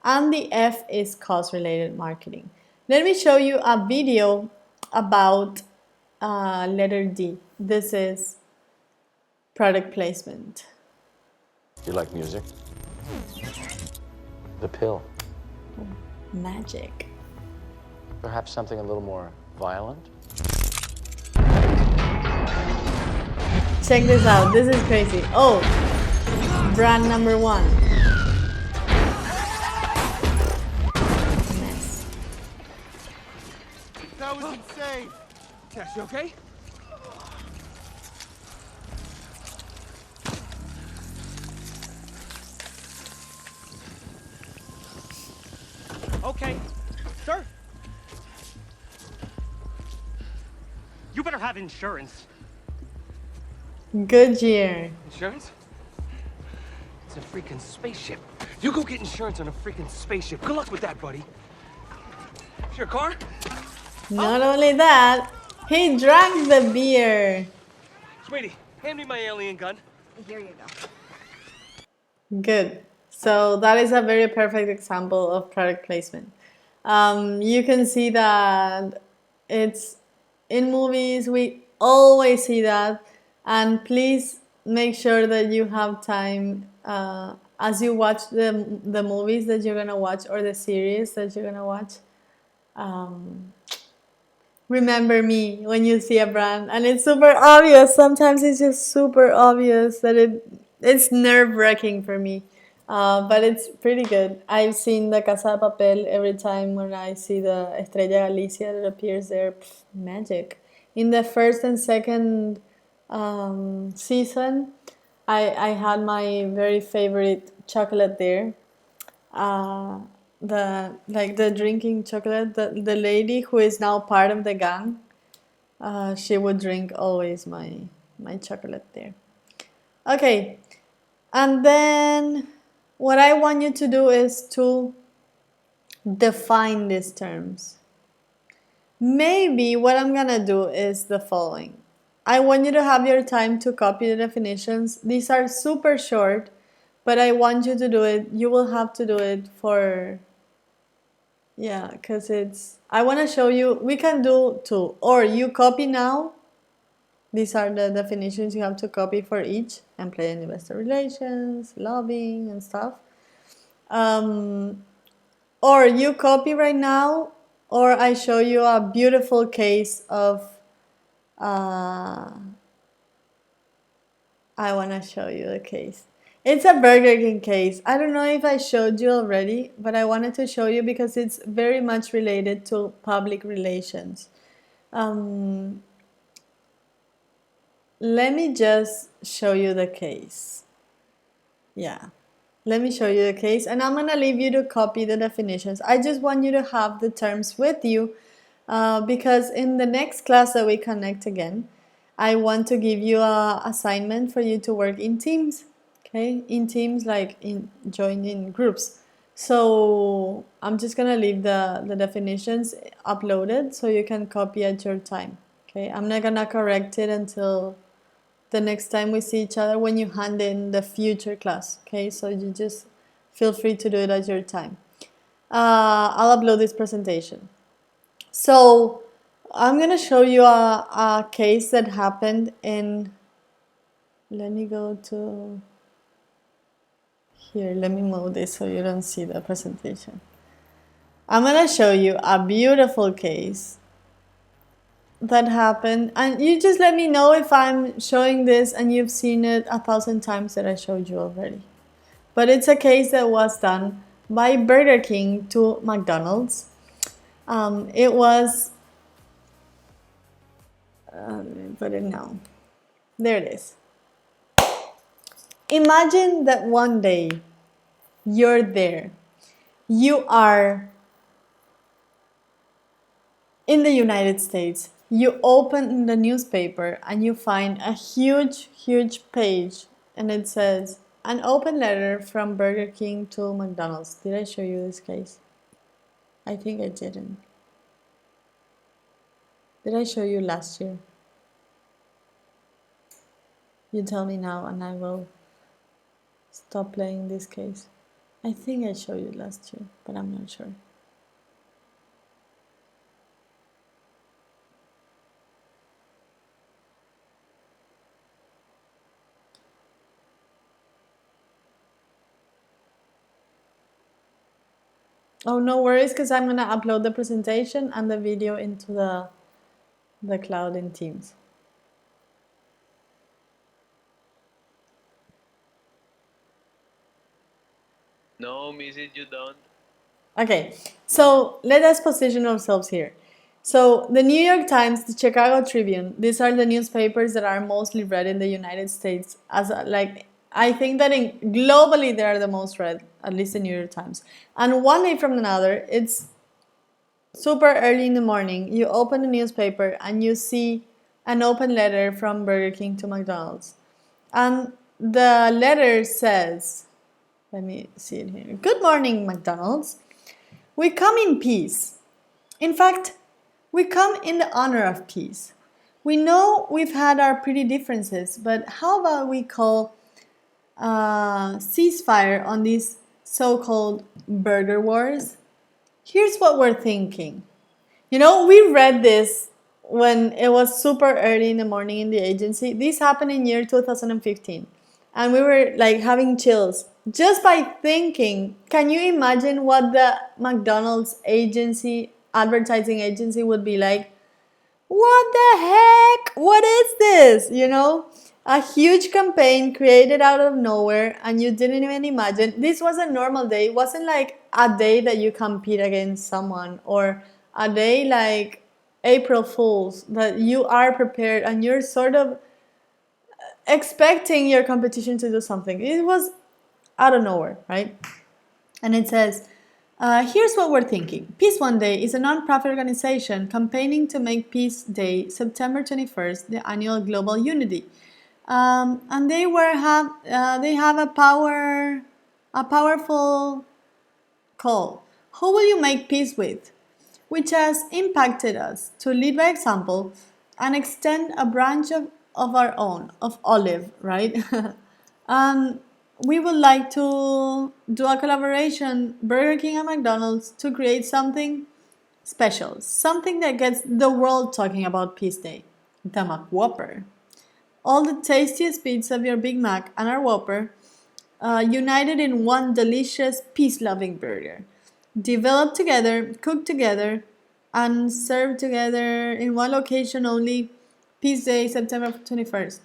And the F is cost-related marketing. Let me show you a video about letter D. This is product placement. You like music? The pill. Magic. Perhaps something a little more violent? Check this out. This is crazy. Oh, brand number one. Mess. That was insane. Tess, you okay? Okay. Sir. You better have insurance. Goodyear. Insurance? It's a freaking spaceship. You go get insurance on a freaking spaceship. Good luck with that, buddy. It's your car? Not only that, he drank the beer. Sweetie, hand me my alien gun. Here you go. Good. So that is a very perfect example of product placement. You can see that it's in movies. We always see that. And please make sure that you have time as you watch the movies that you're gonna watch or the series that you're gonna watch. Remember me when you see a brand, and it's super obvious. Sometimes it's just super obvious that it's nerve-wracking for me, but it's pretty good. I've seen the Casa de Papel every time when I see the Estrella Galicia that appears there. Magic. In the first and second season, I had my very favorite chocolate there. The drinking chocolate, the lady who is now part of the gang, She would drink always my chocolate there. Okay, and then what I want you to do is to define these terms. Maybe what I'm gonna do is the following. I want you to have your time to copy the definitions. These are super short, but I want you to do it. You will have to do it for, yeah, because I want to show you, we can do two. Or you copy now. These are the definitions you have to copy for each. Employee and investor relations, lobbying and stuff. Or you copy right now, or I show you a beautiful case of, I want to show you the case. It's a Burger King case. I don't know if I showed you already, but I wanted to show you because it's very much related to public relations. Let me just show you the case. Yeah. Let me show you the case, and I'm going to leave you to copy the definitions. I just want you to have the terms with you because in the next class that we connect again, I want to give you an assignment for you to work in teams, okay? In teams, like join in groups. So I'm just going to leave the definitions uploaded so you can copy at your time, okay? I'm not going to correct it until the next time we see each other when you hand in the future class, okay? So you just feel free to do it at your time. I'll upload this presentation. So I'm gonna show you a case that happened in, let me go to here, let me move this so you don't see the presentation. I'm gonna show you a beautiful case that happened, and you just let me know if I'm showing this and you've seen it 1,000 times that I showed you already. But it's a case that was done by Burger King to McDonald's. It was, let me put it now. There it is. Imagine that one day you're there. You are in the United States. You open the newspaper and you find a huge, huge page, and it says, an open letter from Burger King to McDonald's. Did I show you this case? I think I didn't. Did I show you last year? You tell me now and I will stop playing this case. I think I showed you last year, but I'm not sure. Oh, no worries, because I'm gonna upload the presentation and the video into the cloud in Teams. No, Mrs. You don't. Okay, so let us position ourselves here. So the New York Times, the Chicago Tribune, these are the newspapers that are mostly read in the United States. I think that globally they are the most read, at least the New York Times. And one day from another, it's super early in the morning, you open the newspaper and you see an open letter from Burger King to McDonald's. And the letter says, let me see it here. Good morning, McDonald's. We come in peace. In fact, we come in the honor of peace. We know we've had our pretty differences, but how about we call ceasefire on these so-called burger wars? Here's what we're thinking. You know, we read this when it was super early in the morning in the agency. This happened in year 2015. And we were like having chills just by thinking. Can you imagine what the McDonald's agency, advertising agency would be like? What the heck? What is this? You know, a huge campaign created out of nowhere and you didn't even imagine. This was a normal day. It wasn't like a day that you compete against someone or a day like April Fool's that you are prepared and you're sort of expecting your competition to do something. It was out of nowhere, right? And it says, Here's what we're thinking. Peace One Day is a non-profit organization campaigning to make Peace Day, September 21st, the annual global unity. And they have a powerful call. Who will you make peace with? Which has impacted us to lead by example and extend a branch of our own, of olive, right? We would like to do a collaboration, Burger King and McDonald's, to create something special, something that gets the world talking about Peace Day, the McWhopper. All the tastiest bits of your Big Mac and our Whopper united in one delicious peace-loving burger. Developed together, cooked together, and served together in one location only, Peace Day, September 21st.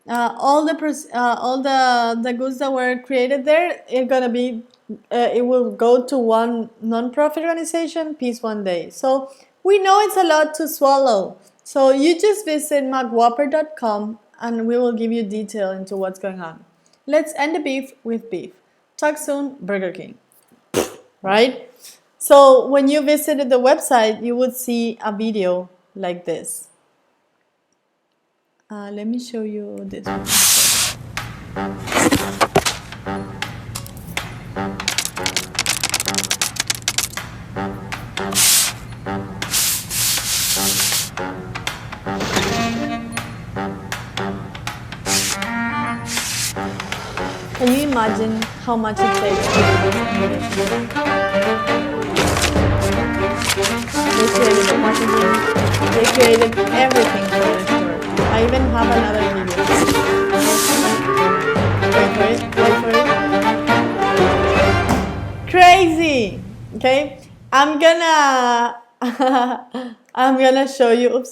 All the goods that were created there, it will go to one non-profit organization, Peace One Day. So we know it's a lot to swallow. So you just visit macwhopper.com and we will give you detail into what's going on. Let's end the beef with beef. Talk soon, Burger King. Right? So when you visited the website, you would see a video like this. Let me show you this one. Can you imagine how much it takes to do this? They created the packaging, they created everything for the store. I even have another video. Wait for it. Crazy! Okay? I'm gonna show you,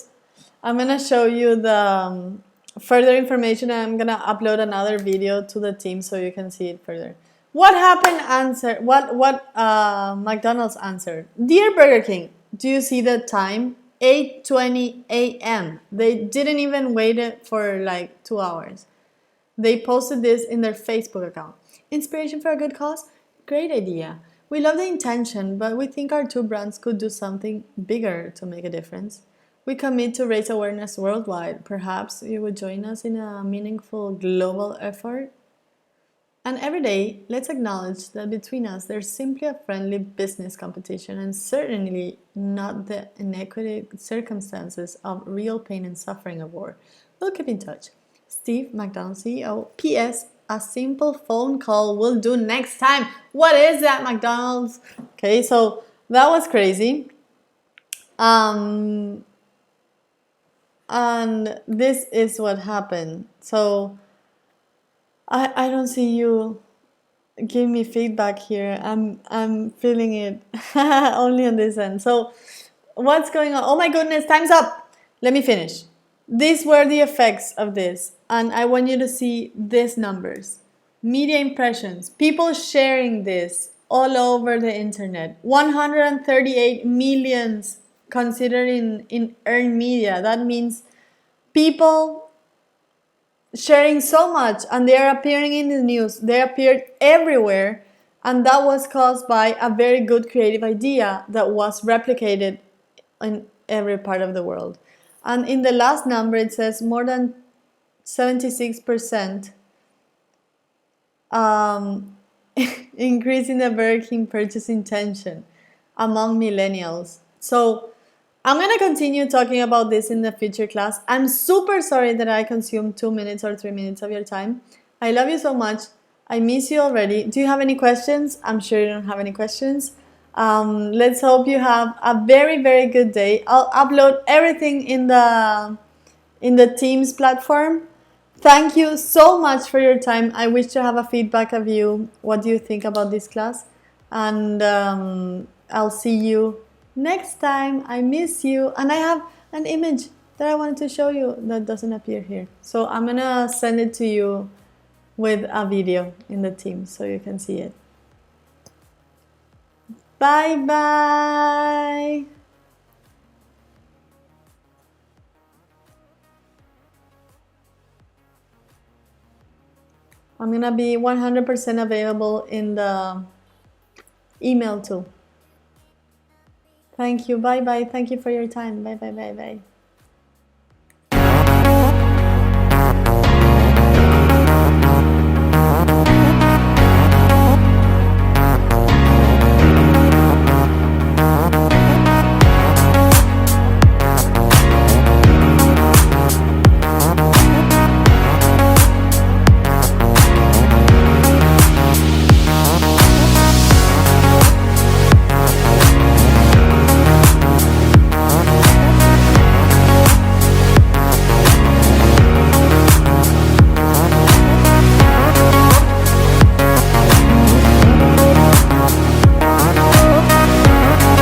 I'm gonna show you the further information, and I'm gonna upload another video to the team so you can see it further. What happened what McDonald's answered? Dear Burger King, do you see the time? 8:20 a.m. They didn't even wait it for like 2 hours. They posted this in their Facebook account. Inspiration for a good cause? Great idea. We love the intention, but we think our two brands could do something bigger to make a difference. We commit to raise awareness worldwide. Perhaps you would join us in a meaningful global effort? And every day, let's acknowledge that between us, there's simply a friendly business competition and certainly not the inequity circumstances of real pain and suffering of war. We'll keep in touch. Steve, McDonald's CEO. P.S. A simple phone call will do next time. What is that, McDonald's? Okay, so that was crazy. And this is what happened. So I don't see you give me feedback here. I'm feeling it only on this end. So what's going on? Oh my goodness, time's up. Let me finish. These were the effects of this, and I want you to see these numbers. Media impressions, people sharing this all over the internet. 138 millions considered in earned media. That means people sharing so much, and they are appearing in the news. They appeared everywhere, and that was caused by a very good creative idea that was replicated in every part of the world. And in the last number, it says more than 76% increase in the Burger King purchase intention among millennials. So I'm going to continue talking about this in the future class. I'm super sorry that I consumed 2 minutes or 3 minutes of your time. I love you so much. I miss you already. Do you have any questions? I'm sure you don't have any questions. Let's hope you have a very, very good day. I'll upload everything in the Teams platform. Thank you so much for your time. I wish to have a feedback of you. What do you think about this class? And I'll see you next time. I miss you. And I have an image that I wanted to show you that doesn't appear here. So I'm gonna send it to you with a video in the team so you can see it. Bye bye. I'm gonna be 100% available in the email too. Thank you. Bye bye. Thank you for your time. Bye bye bye bye.